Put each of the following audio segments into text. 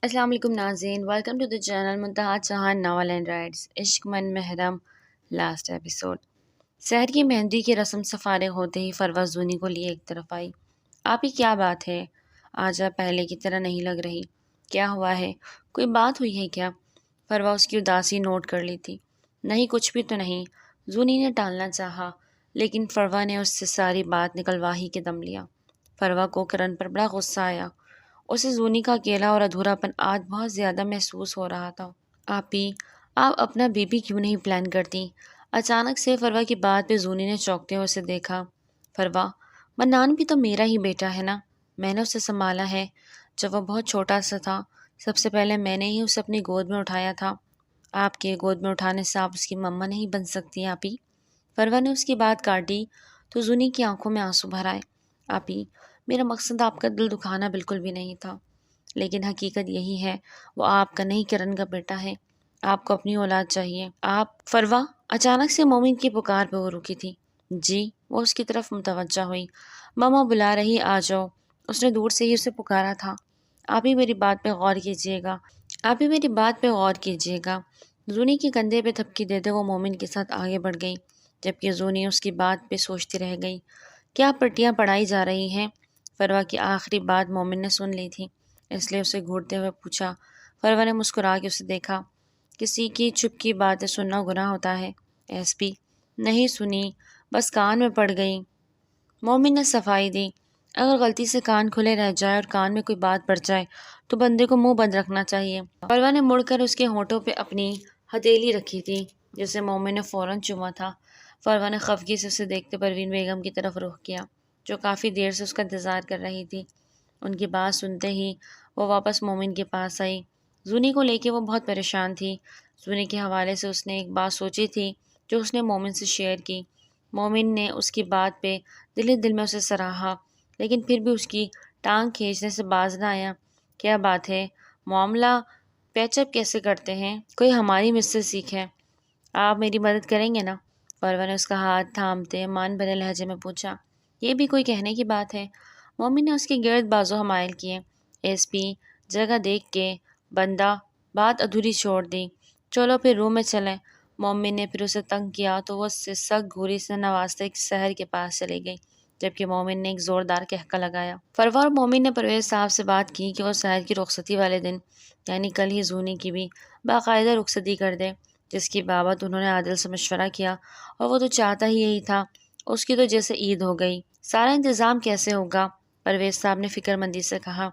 السلام علیکم ناظرین، welcome to the channel Muntaha Chohan novel and writes Ishq Man Muharram last episode. سحر کی مہندی کی رسم سے فارغ ہوتے ہی فروہ زونی کو لیے ایک طرف آئی۔ آپ ہی کیا بات ہے؟ آج آپ پہلے کی طرح نہیں لگ رہی۔ کیا ہوا ہے؟ کوئی بات ہوئی ہے کیا؟ فروہ اس کی اداسی نوٹ کر لی تھی۔ نہیں، کچھ بھی تو نہیں، زونی نے ٹالنا چاہا، لیکن فروہ نے اس سے ساری بات نکلوا ہی کے دم لیا۔ فروہ کو کرن پر بڑا غصہ آیا۔ اسے زونی کا اکیلا اور ادھورا پن آج بہت زیادہ محسوس ہو رہا تھا۔ آپی، آپ اپنا بیبی کیوں نہیں پلان کرتی؟ اچانک سے فروہ کی بات پہ زونی نے چونکتے ہوئے اسے دیکھا۔ فروہ، منان بھی تو میرا ہی بیٹا ہے نا، میں نے اسے سنبھالا ہے جب وہ بہت چھوٹا سا تھا۔ سب سے پہلے میں نے ہی اسے اپنی گود میں اٹھایا تھا۔ آپ کے گود میں اٹھانے سے آپ اس کی مما نہیں بن سکتی آپی۔ فروہ نے اس کی بات کاٹی تو زونی کی آنکھوں میں آنسو بھر آئے۔ آپی، میرا مقصد آپ کا دل دکھانا بالکل بھی نہیں تھا، لیکن حقیقت یہی ہے، وہ آپ کا نہیں کرن کا بیٹا ہے۔ آپ کو اپنی اولاد چاہیے۔ آپ فروہ، اچانک سے مومن کی پکار پہ وہ رکی تھی۔ جی، وہ اس کی طرف متوجہ ہوئی۔ ماما بلا رہی، آ جاؤ۔ اس نے دور سے ہی اسے پکارا تھا۔ آپ ہی میری بات پہ غور کیجیے گا، آپ ہی میری بات پہ غور کیجیے گا۔ زونی کے کندھے پہ تھپکی دیتے وہ مومن کے ساتھ آگے بڑھ گئی، جبکہ زونی اس کی بات پہ سوچتی رہ گئی۔ کیا پٹیاں پڑھائی جا رہی ہیں؟ فروہ کی آخری بات مومن نے سن لی تھی، اس لیے اسے گھورتے ہوئے پوچھا۔ فروہ نے مسکرا کے اسے دیکھا۔ کسی کی چھپ کی باتیں سننا گناہ ہوتا ہے ایس پی؟ نہیں سنی، بس کان میں پڑ گئی، مومن نے صفائی دی۔ اگر غلطی سے کان کھلے رہ جائے اور کان میں کوئی بات پڑ جائے تو بندے کو منہ بند رکھنا چاہیے۔ فروہ نے مڑ کر اس کے ہونٹوں پہ اپنی ہتھیلی رکھی تھی، جسے مومن نے فوراً چوما تھا۔ فروہ نے خفگی سے اسے دیکھتے پروین بیگم کی طرف رخ کیا، جو کافی دیر سے اس کا انتظار کر رہی تھی۔ ان کی بات سنتے ہی وہ واپس مومن کے پاس آئی۔ زونی کو لے کے وہ بہت پریشان تھی۔ زونی کے حوالے سے اس نے ایک بات سوچی تھی جو اس نے مومن سے شیئر کی۔ مومن نے اس کی بات پہ دل ہی دل میں اسے سراہا، لیکن پھر بھی اس کی ٹانگ کھینچنے سے باز نہ آیا۔ کیا بات ہے؟ معاملہ پیچ اپ کیسے کرتے ہیں؟ کوئی ہماری مجھ سے سیکھے۔ آپ میری مدد کریں گے نا؟ فروہ نے اس کا ہاتھ تھامتے مان بھرے لہجے میں پوچھا۔ یہ بھی کوئی کہنے کی بات ہے؟ مومن نے اس کے گرد بازو حمائل کیے۔ ایس پی، جگہ دیکھ کے، بندہ، بات ادھوری چھوڑ دی۔ چلو پھر روم میں چلیں۔ مومن نے پھر اسے تنگ کیا تو وہ اس سے سخت گھوری سے نوازتے سحر کے پاس چلی گئی، جبکہ مومن نے ایک زوردار کہکا لگایا۔ فروہ اور مومن نے پرویز صاحب سے بات کی کہ وہ سحر کی رخصتی والے دن، یعنی کل ہی، زونی کی بھی باقاعدہ رخصتی کر دے، جس کی بابت انہوں نے عادل سے مشورہ کیا، اور وہ تو چاہتا ہی یہی تھا۔ اس کی تو جیسے عید ہو گئی۔ سارا انتظام کیسے ہوگا؟ پرویز صاحب نے فکر مندی سے کہا۔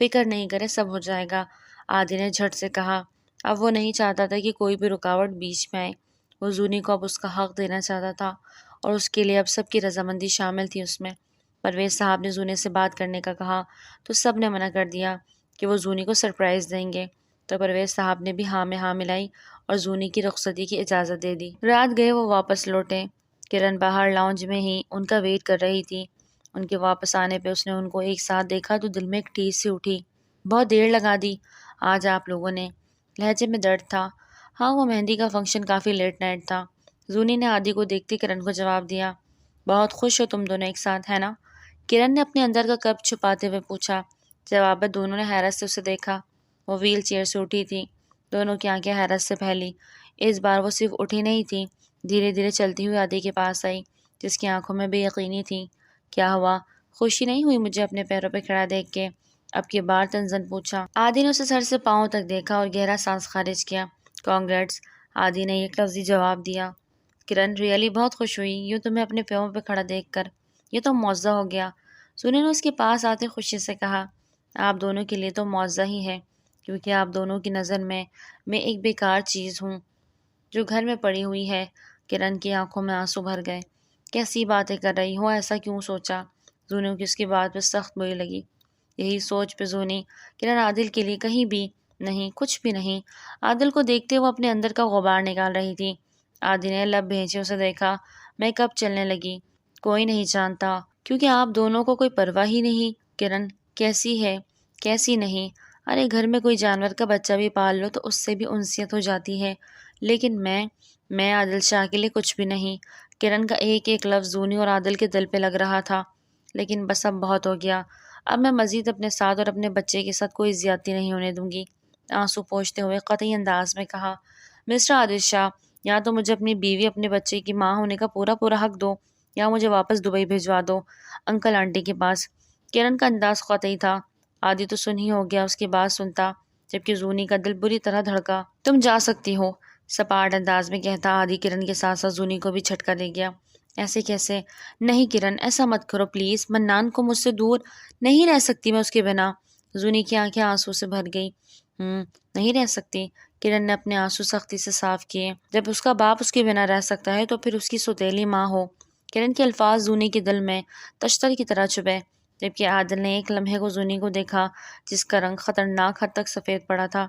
فکر نہیں کرے، سب ہو جائے گا، عادل نے جھٹ سے کہا۔ اب وہ نہیں چاہتا تھا کہ کوئی بھی رکاوٹ بیچ میں آئے۔ وہ زونی کو اب اس کا حق دینا چاہتا تھا، اور اس کے لیے اب سب کی رضامندی شامل تھی اس میں۔ پرویز صاحب نے زونی سے بات کرنے کا کہا تو سب نے منع کر دیا کہ وہ زونی کو سرپرائز دیں گے، تو پرویز صاحب نے بھی ہاں میں ہاں ملائی اور زونی کی رخصتی کی اجازت دے دی۔ رات گئے وہ واپس لوٹے۔ کرن باہر لاؤنج میں ہی ان کا ویٹ کر رہی تھی۔ ان کے واپس آنے پہ اس نے ان کو ایک ساتھ دیکھا تو دل میں ایک ٹھیس سی اٹھی۔ بہت دیر لگا دی آج آپ لوگوں نے، لہجے میں درد تھا۔ ہاں، وہ مہندی کا فنکشن کافی لیٹ نائٹ تھا، زونی نے عادی کو دیکھتی کرن کو جواب دیا۔ بہت خوش ہو تم دونوں ایک ساتھ، ہے نا؟ کرن نے اپنے اندر کا کب چھپاتے ہوئے پوچھا۔ جواب دونوں نے حیرت سے اسے دیکھا۔ وہ ویل چیئر سے اٹھی تھی، دونوں کی آنکھیں حیرت سے پھیلی۔ اس بار وہ صرف اٹھی نہیں تھی، دھیرے دھیرے چلتی ہوئی عادی کے پاس آئی، جس کی آنکھوں میں بے یقینی تھی۔ کیا ہوا؟ خوشی نہیں ہوئی مجھے اپنے پیروں پہ کھڑا دیکھ کے؟ اب کی بار تنزن پوچھا۔ عادی نے اسے سر سے پاؤں تک دیکھا اور گہرا سانس خارج کیا۔ کانگریٹس، عادی نے ایک لفظی جواب دیا۔ کرن، ریئلی بہت خوش ہوئی یوں تمہیں اپنے پیروں پہ کھڑا دیکھ کر، یہ تو معجزہ ہو گیا۔ سنی نے اس کے پاس آتے خوشی سے کہا۔ آپ دونوں کے لیے تو معجزہ ہی ہے، کیونکہ آپ دونوں کی نظر میں ایک بیکار چیز ہوں جو گھر میں پڑی ہوئی ہے۔ کرن کی آنکھوں میں آنسو بھر گئے۔ کیسی باتیں کر رہی ہو؟ ایسا کیوں سوچا؟ زونی کی اس کی بات پہ سخت بری لگی۔ یہی سوچ پہ زونی، کرن عادل کے لیے کہیں بھی نہیں، کچھ بھی نہیں۔ عادل کو دیکھتے وہ اپنے اندر کا غبار نکال رہی تھی۔ عادل نے لب بھینچے اسے دیکھا۔ میں کب چلنے لگی؟ کوئی نہیں جانتا، کیونکہ آپ دونوں کو کوئی پرواہ ہی نہیں۔ کرن، کیسی ہے؟ کیسی نہیں؟ ارے گھر میں کوئی جانور کا بچہ بھی پال لو تو اس سے بھی انسیت ہو جاتی ہے، لیکن میں عادل شاہ کے لیے کچھ بھی نہیں۔ کرن کا ایک ایک لفظ زونی اور عادل کے دل پہ لگ رہا تھا، لیکن بس اب بہت ہو گیا، اب میں مزید اپنے ساتھ اور اپنے بچے کے ساتھ کوئی زیادتی نہیں ہونے دوں گی۔ آنسو پوچھتے ہوئے قطعی انداز میں کہا۔ مسٹر عادل شاہ، یا تو مجھے اپنی بیوی اپنے بچے کی ماں ہونے کا پورا حق دو، یا مجھے واپس دبئی بھیجوا دو انکل آنٹی کے پاس۔ کرن کا انداز قطعی تھا۔ عادی تو سن ہی ہو گیا اس کی بات سنتا، جبکہ زونی کا دل بری طرح دھڑکا۔ تم جا سکتی ہو، سپاٹ انداز میں کہتا عادی کرن کے ساتھ ساتھ زونی کو بھی جھٹکا دے گیا۔ ایسے کیسے؟ نہیں کرن، ایسا مت کرو پلیز، منان کو مجھ سے دور نہیں رہ سکتی میں اس کے بنا۔ زونی کی آنکھیں آنسو سے بھر گئی۔ نہیں رہ سکتی؟ کرن نے اپنے آنسو سختی سے صاف کیے۔ جب اس کا باپ اس کے بنا رہ سکتا ہے تو پھر اس کی سوتیلی ماں ہو۔ کرن کے الفاظ زونی کے دل میں تشتر کی طرح چبھے، جبکہ عادل نے ایک لمحے کو زونی کو دیکھا جس کا رنگ خطرناک حد تک سفید پڑا تھا۔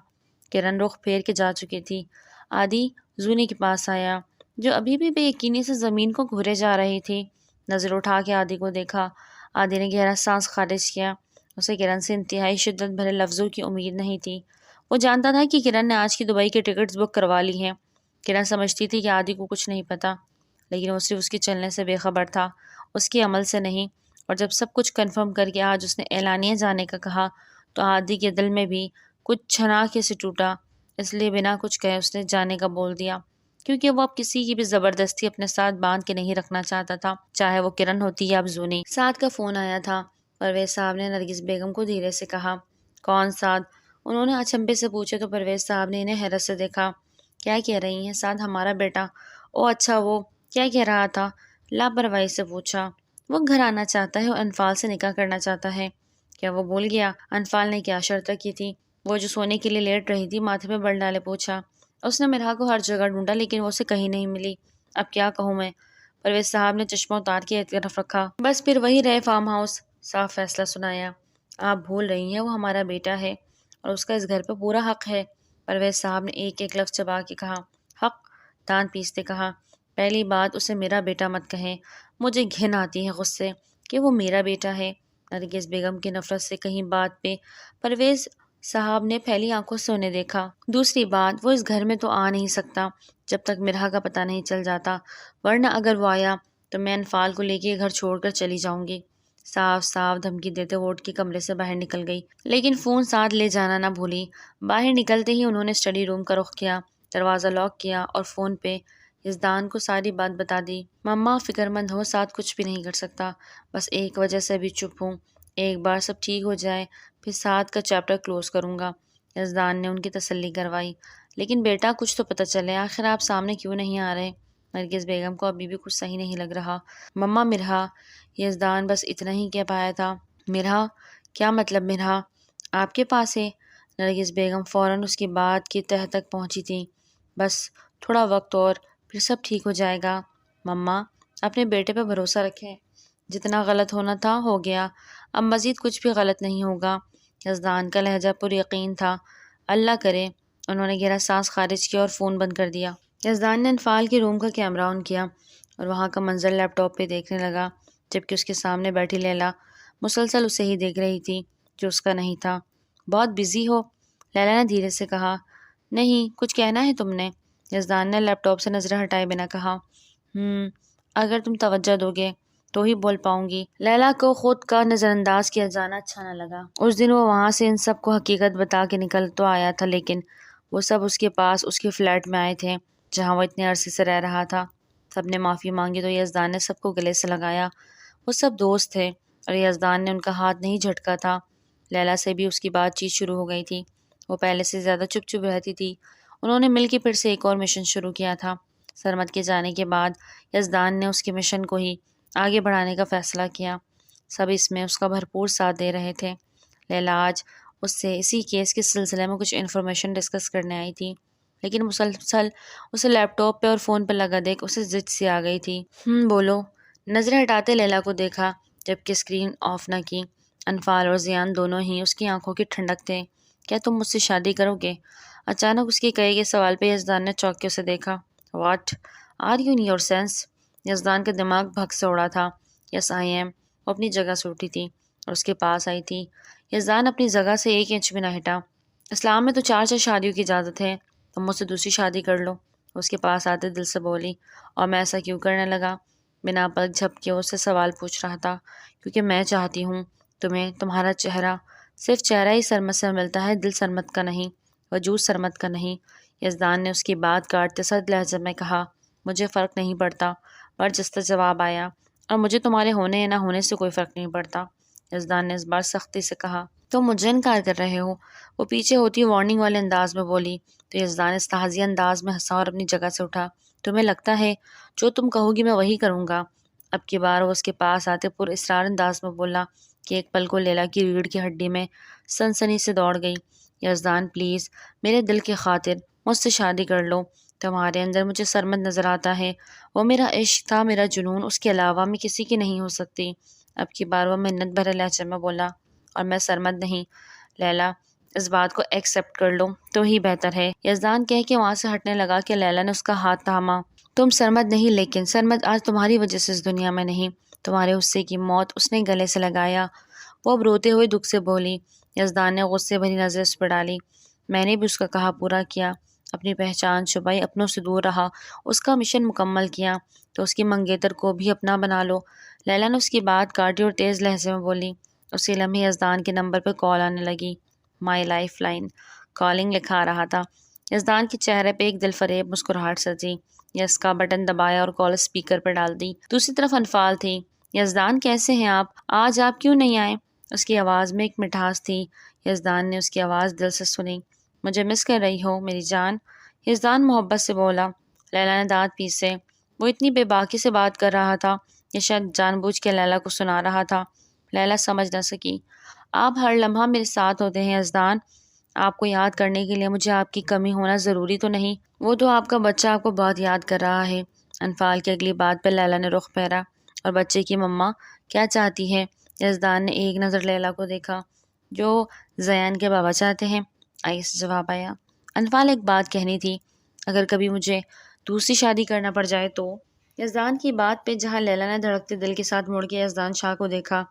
کرن رخ پھیر کے جا چکی تھی۔ عادی زونی کے پاس آیا، جو ابھی بھی بے یقینی سے زمین کو گھورے جا رہی تھی۔ نظر اٹھا کے عادی کو دیکھا۔ عادی نے گہرا سانس خارج کیا۔ اسے کرن سے انتہائی شدت بھرے لفظوں کی امید نہیں تھی۔ وہ جانتا تھا کہ کرن نے آج کی دبئی کے ٹکٹس بک کروا لی ہیں۔ کرن سمجھتی تھی کہ عادی کو کچھ نہیں پتا، لیکن وہ صرف اس کے چلنے سے بے خبر تھا، اس کے عمل سے نہیں۔ اور جب سب کچھ کنفرم کر کے آج اس نے اعلانیہ جانے کا کہا تو عادی کے دل میں بھی کچھ چھناکے سے ٹوٹا۔ اس لیے بنا کچھ کہے اس نے جانے کا بول دیا، کیونکہ وہ اب کسی کی بھی زبردستی اپنے ساتھ باندھ کے نہیں رکھنا چاہتا تھا، چاہے وہ کرن ہوتی یا اب زونی۔ سعد کا فون آیا تھا۔ پرویز صاحب نے نرگس بیگم کو دھیرے سے کہا۔ کون سعد؟ انہوں نے اچنبھے سے پوچھے تو پرویز صاحب نے انہیں حیرت سے دیکھا۔ کیا کہہ رہی ہیں سعد؟ ہمارا بیٹا؟ او اچھا، وہ کیا کہہ رہا تھا؟ لاپرواہی سے پوچھا۔ وہ گھر آنا چاہتا ہے اور انفال سے نکاح کرنا چاہتا ہے۔ کیا وہ بھول گیا؟ انفال نے کیا شرط کی تھی؟ وہ جو سونے کے لیے لیٹ رہی تھی، ماتھے پہ بل ڈالے پوچھا۔ اس نے مرحا کو ہر جگہ ڈھونڈا لیکن وہ اسے کہیں نہیں ملی۔ اب کیا کہوں میں؟ پرویز صاحب نے چشمہ اتار کے ایک طرف رکھا۔ بس پھر وہی رہے فارم ہاؤس۔ صاف فیصلہ سنایا۔ آپ بھول رہی ہیں، وہ ہمارا بیٹا ہے اور اس کا اس گھر پہ پورا حق ہے۔ پرویز صاحب نے ایک ایک لفظ چبا کے کہا۔ حق؟ دانت پیستے کہا۔ پہلی بات اسے میرا بیٹا مت کہیں، مجھے گھن آتی ہے غصے کہ وہ میرا بیٹا ہے۔ نرگس بیگم کی نفرت سے کہیں بات پہ پرویز صاحب نے پھیلی آنکھوں سے انہیں دیکھا۔ دوسری بات، وہ اس گھر میں تو آ نہیں سکتا جب تک مرحا کا پتہ نہیں چل جاتا، ورنہ اگر وہ آیا تو میں انفال کو لے کے گھر چھوڑ کر چلی جاؤں گی۔ صاف صاف دھمکی دیتے وہ اٹھ کے کمرے سے باہر نکل گئی، لیکن فون ساتھ لے جانا نہ بھولی۔ باہر نکلتے ہی انہوں نے اسٹڈی روم کا رخ کیا، دروازہ لاک کیا اور فون پہ یزدان کو ساری بات بتا دی۔ مما فکر مند ہو، ساتھ کچھ بھی نہیں کر سکتا، بس ایک وجہ سے ابھی چپ ہوں، ایک بار سب ٹھیک ہو جائے پھر ساتھ کا چیپٹر کلوز کروں گا۔ یزدان نے ان کی تسلی کروائی۔ لیکن بیٹا کچھ تو پتہ چلے، آخر آپ سامنے کیوں نہیں آ رہے؟ نرگس بیگم کو ابھی بھی کچھ صحیح نہیں لگ رہا۔ مما مرحا، یزدان بس اتنا ہی کہہ پایا تھا۔ مرحا؟ کیا مطلب مرحا آپ کے پاس ہے؟ نرگس بیگم فوراً اس کی بات کی تہہ تک پہنچی تھی۔ بس تھوڑا وقت اور پھر سب ٹھیک ہو جائے گا۔ مما اپنے بیٹے پہ بھروسہ رکھیں، جتنا غلط ہونا تھا ہو گیا، اب مزید کچھ بھی غلط نہیں ہوگا۔ یزدان کا لہجہ پر یقین تھا۔ اللہ کرے۔ انہوں نے گہرا سانس خارج کیا اور فون بند کر دیا۔ یزدان نے انفال کے روم کا کیمرہ آن کیا اور وہاں کا منظر لیپ ٹاپ پہ دیکھنے لگا، جبکہ اس کے سامنے بیٹھی لیلا مسلسل اسے ہی دیکھ رہی تھی جو اس کا نہیں تھا۔ بہت بزی ہو؟ لیلا نے دھیرے سے کہا۔ نہیں، کچھ کہنا ہے تم نے؟ یزدان نے لیپ ٹاپ سے نظریں ہٹائے بنا کہا۔ اگر تم توجہ دو گے تو ہی بول پاؤں گی۔ لیلا کو خود کا نظر انداز کیا جانا اچھا نہ لگا۔ اس دن وہ وہاں سے ان سب کو حقیقت بتا کے نکل تو آیا تھا، لیکن وہ سب اس کے پاس اس کے فلیٹ میں آئے تھے جہاں وہ اتنے عرصے سے رہ رہا تھا۔ سب نے معافی مانگی تو یزدان نے سب کو گلے سے لگایا۔ وہ سب دوست تھے اور یزدان نے ان کا ہاتھ نہیں جھٹکا تھا۔ لیلا سے بھی اس کی بات چیت شروع ہو گئی تھی۔ وہ پہلے سے زیادہ چپ چپ رہتی تھی۔ انہوں نے مل کے پھر سے ایک اور مشن شروع کیا تھا۔ سرمد کے جانے کے بعد یزدان نے اس کے مشن کو ہی آگے بڑھانے کا فیصلہ کیا۔ سب اس میں اس کا بھرپور ساتھ دے رہے تھے۔ لیلا آج اس سے اسی کیس کے سلسلے میں کچھ انفارمیشن ڈسکس کرنے آئی تھی، لیکن مسلسل اسے لیپ ٹاپ پہ اور فون پہ لگا دیکھ اسے ضد سی آ گئی تھی۔ بولو۔ نظریں ہٹاتے لیلا کو دیکھا، جبکہ اسکرین آف نہ کی۔ انفال اور زیان دونوں ہی اس کی آنکھوں کی ٹھنڈک تھے۔ کیا تم مجھ سے شادی کرو گے؟ اچانک اس کے کہے گئے سوال پہ یزدان نے چونک کے اسے دیکھا۔ What are you in your senses? Yazdan کا دماغ بھگ سے اڑا تھا۔ Yes I am. وہ اپنی جگہ سے اٹھی تھی اور اس کے پاس آئی تھی۔ یزدان اپنی جگہ سے ایک انچ بھی نہ ہٹا۔ اسلام میں تو 4 شادیوں کی اجازت ہے، تم مجھ سے دوسری شادی کر لو۔ اس کے پاس آتے دل سے بولی۔ اور میں ایسا کیوں کرنے لگا؟ بنا پلک جھپکے اس سے سوال پوچھ رہا تھا۔ کیونکہ میں چاہتی ہوں تمہیں تمہارا چہرہ صرف چہرہ ہی سرمد سے ملتا ہے، دل سرمد کا نہیں، وجود سرمد کا نہیں۔ یزدان نے اس کی بات کاٹتے سرد لہجے میں کہا، مجھے فرق نہیں پڑتا، برجستہ جواب آیا، اور مجھے تمہارے ہونے یا نہ ہونے سے کوئی فرق نہیں پڑتا۔ یزدان نے اس بار سختی سے کہا، تم مجھے انکار کر رہے ہو؟ وہ پیچھے ہوتی وارننگ والے انداز میں بولی تو یزدان استہزائی انداز میں ہنسا اور اپنی جگہ سے اٹھا۔ تمہیں لگتا ہے جو تم کہو گی میں وہی کروں گا؟ اب کی بار وہ اس کے پاس آتے پر اسرار انداز میں بولا کہ ایک پل کو لیلا کی ریڑھ کی ہڈی میں سنسنی سے دوڑ گئی۔ یزدان پلیز، میرے دل کی خاطر مجھ سے شادی کر لو۔ تمہارے اندر مجھے سرمد نظر آتا ہے، وہ میرا عشق تھا، میرا جنون، اس کے علاوہ میں کسی کی نہیں ہو سکتی۔ اب کی بار وہ منت بھرے لہجے میں بولا، اور میں سرمد نہیں۔ لیلا، اس بات کو ایکسیپٹ کر لو تو ہی بہتر ہے۔ یزدان کہہ کے وہاں سے ہٹنے لگا کہ لیلا نے اس کا ہاتھ تھاما۔ تم سرمد نہیں، لیکن سرمد آج تمہاری وجہ سے اس دنیا میں نہیں۔ تمہارے غصے کی موت اس نے گلے سے لگایا۔ وہ اب روتے ہوئے دکھ سے بولی۔ یزدان نے غصے بھری نظر اس پر ڈالی۔ میں نے بھی اس کا کہا پورا کیا، اپنی پہچان چھپائی، اپنوں سے دور رہا، اس کا مشن مکمل کیا، تو اس کی منگیتر کو بھی اپنا بنا لو۔ لیلا نے اس کی بات کاٹی اور تیز لہجے میں بولی۔ اسی لمحے یزدان کے نمبر پہ کال آنے لگی۔ مائی لائف لائن کالنگ لکھا آ رہا تھا۔ یزدان کے چہرے پہ ایک دل فریب مسکراہٹ سجی۔ یس کا بٹن دبایا اور کال اسپیکر پہ ڈال دی۔ دوسری طرف انفال تھی۔ یزدان کیسے ہیں آپ؟ آج آپ کیوں نہیں آئے؟ اس کی آواز میں ایک مٹھاس تھی۔ یزدان نے اس کی آواز دل سے سنی۔ مجھے مس کر رہی ہو میری جان؟ یزدان محبت سے بولا۔ لیلا نے دانت پیسے۔ وہ اتنی بے باکی سے بات کر رہا تھا یا شاید جان بوجھ کے لیلا کو سنا رہا تھا؟ لیلا سمجھ نہ سکی۔ آپ ہر لمحہ میرے ساتھ ہوتے ہیں یزدان، آپ کو یاد کرنے کے لیے مجھے آپ کی کمی ہونا ضروری تو نہیں؟ وہ تو آپ کا بچہ آپ کو بہت یاد کر رہا ہے۔ انفال کی اگلی بات پہ لیلا نے رخ پھیرا۔ اور بچے کی مما کیا چاہتی ہے؟ یزدان نے ایک نظر لیلا کو دیکھا۔ جو زیان کے بابا چاہتے ہیں، آئی سے جواب آیا۔ انفال ایک بات کہنی تھی، اگر کبھی مجھے دوسری شادی کرنا پڑ جائے تو؟ یزدان کی بات پہ جہاں لیلا نے دھڑکتے دل کے ساتھ مڑ کے یزدان شاہ کو دیکھا،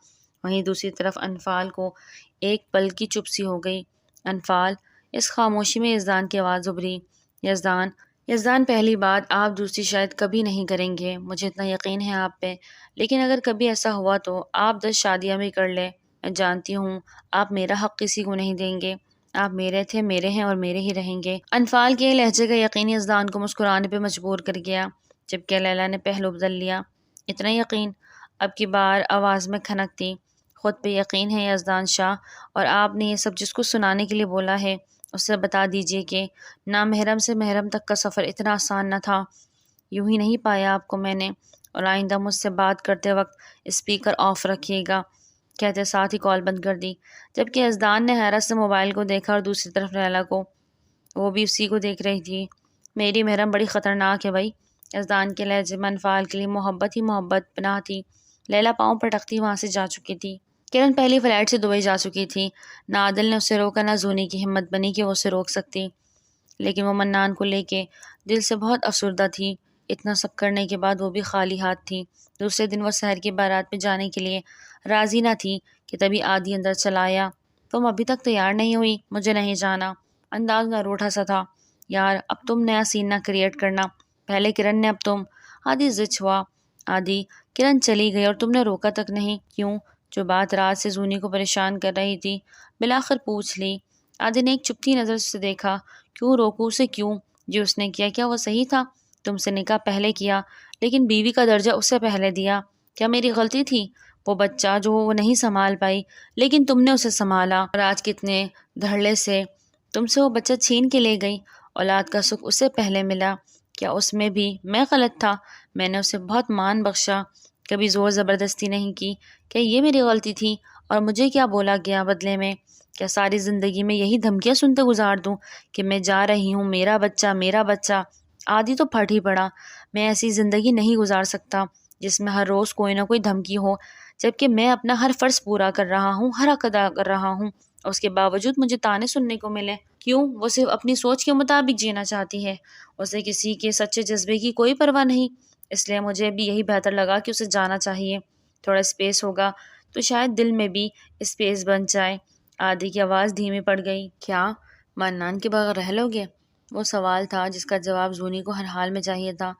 وہیں دوسری طرف انفال کو ایک پل کی چپ سی ہو گئی۔ انفال، اس خاموشی میں یزدان کی آواز ابھری۔ یزدان پہلی بات، آپ دوسری شاید کبھی نہیں کریں گے، مجھے اتنا یقین ہے آپ پہ، لیکن اگر کبھی ایسا ہوا تو آپ 10 شادیاں بھی کر لیں، میں جانتی ہوں آپ میرا حق کسی کو نہیں دیں گے، آپ میرے تھے، میرے ہیں اور میرے ہی رہیں گے۔ انفال کے لہجے کا یقین یزدان کو مسکرانے پہ مجبور کر گیا، جبکہ لیلا نے پہلو بدل لیا۔ اتنا یقین؟ اب کی بار آواز میں کھنک تھی۔ خود پہ یقین ہے یزدان شاہ، اور آپ نے یہ سب جس کو سنانے کے لیے بولا ہے اسے بتا دیجیے کہ نامحرم سے محرم تک کا سفر اتنا آسان نہ تھا، یوں ہی نہیں پایا آپ کو میں نے، اور آئندہ مجھ سے بات کرتے وقت اسپیکر آف رکھیے گا، کہتے ساتھ ہی کال بند کر دی۔ جبکہ یزدان نے حیرت سے موبائل کو دیکھا اور دوسری طرف لیلا کو، وہ بھی اسی کو دیکھ رہی تھی۔ میری محرم بڑی خطرناک ہے بھائی۔ یزدان کے لہجے میں انفال کے لیے محبت ہی محبت پناہ تھی۔ لیلا پاؤں پٹکتی وہاں سے جا چکی تھی۔ کرن پہلی فلائٹ سے دبئی جا چکی تھی۔ نہ عادل نے اسے روکا، نہ زونی کی ہمت بنی کہ وہ اسے روک سکتی، لیکن وہ منان کو لے کے دل سے بہت افسردہ تھی۔ اتنا سب کرنے کے بعد وہ بھی خالی ہاتھ تھی۔ دوسرے دن وہ سحر کی بارات پہ جانے کے لیے راضی نہ تھی کہ تبھی عادی اندر چلا آیا۔ تم ابھی تک تیار نہیں ہوئی؟ مجھے نہیں جانا۔ انداز نہ روٹھا سا تھا۔ یار اب تم نیا سین نہ کریٹ کرنا، پہلے کرن نے اب تم۔ عادی زچ ہوا۔ عادی، کرن چلی گئی اور تم نے روکا تک نہیں؟ کیوں؟ جو بات رات سے زونی کو پریشان کر رہی تھی بالآخر پوچھ لی۔ عادی نے ایک چپتی نظر سے دیکھا۔ کیوں روکوں اسے؟ کیوں؟ جو اس نے کیا کیا وہ صحیح تھا؟ تم سے نکاح پہلے کیا لیکن بیوی کا درجہ اس سے پہلے دیا، کیا میری غلطی تھی؟ وہ بچہ جو وہ نہیں سنبھال پائی لیکن تم نے اسے سنبھالا، اور آج کتنے دھڑلے سے تم سے وہ بچہ چھین کے لے گئی۔ اولاد کا سکھ اسے پہلے ملا، کیا اس میں بھی میں غلط تھا؟ میں نے اسے بہت مان بخشا، کبھی زور زبردستی نہیں کی، کیا یہ میری غلطی تھی؟ اور مجھے کیا بولا گیا بدلے میں؟ کیا ساری زندگی میں یہی دھمکیاں سنتے گزار دوں کہ میں جا رہی ہوں، میرا بچہ میرا بچہ؟ عادی تو پھٹ ہی پڑا۔ میں ایسی زندگی نہیں گزار سکتا جس میں ہر روز کوئی نہ کوئی دھمکی ہو، جبکہ میں اپنا ہر فرض پورا کر رہا ہوں، ہر حق ادا کر رہا ہوں، اور اس کے باوجود مجھے طعنے سننے کو ملے۔ کیوں؟ وہ صرف اپنی سوچ کے مطابق جینا چاہتی ہے، اسے کسی کے سچے جذبے کی کوئی پرواہ نہیں۔ اس لیے مجھے بھی یہی بہتر لگا کہ اسے جانا چاہیے، تھوڑا اسپیس ہوگا تو شاید دل میں بھی اسپیس بن جائے۔ عادی کی آواز دھیمی پڑ گئی۔ کیا منان کے بغیر رہ لو گے؟ وہ سوال تھا جس کا جواب زونی کو ہر حال میں چاہیے تھا۔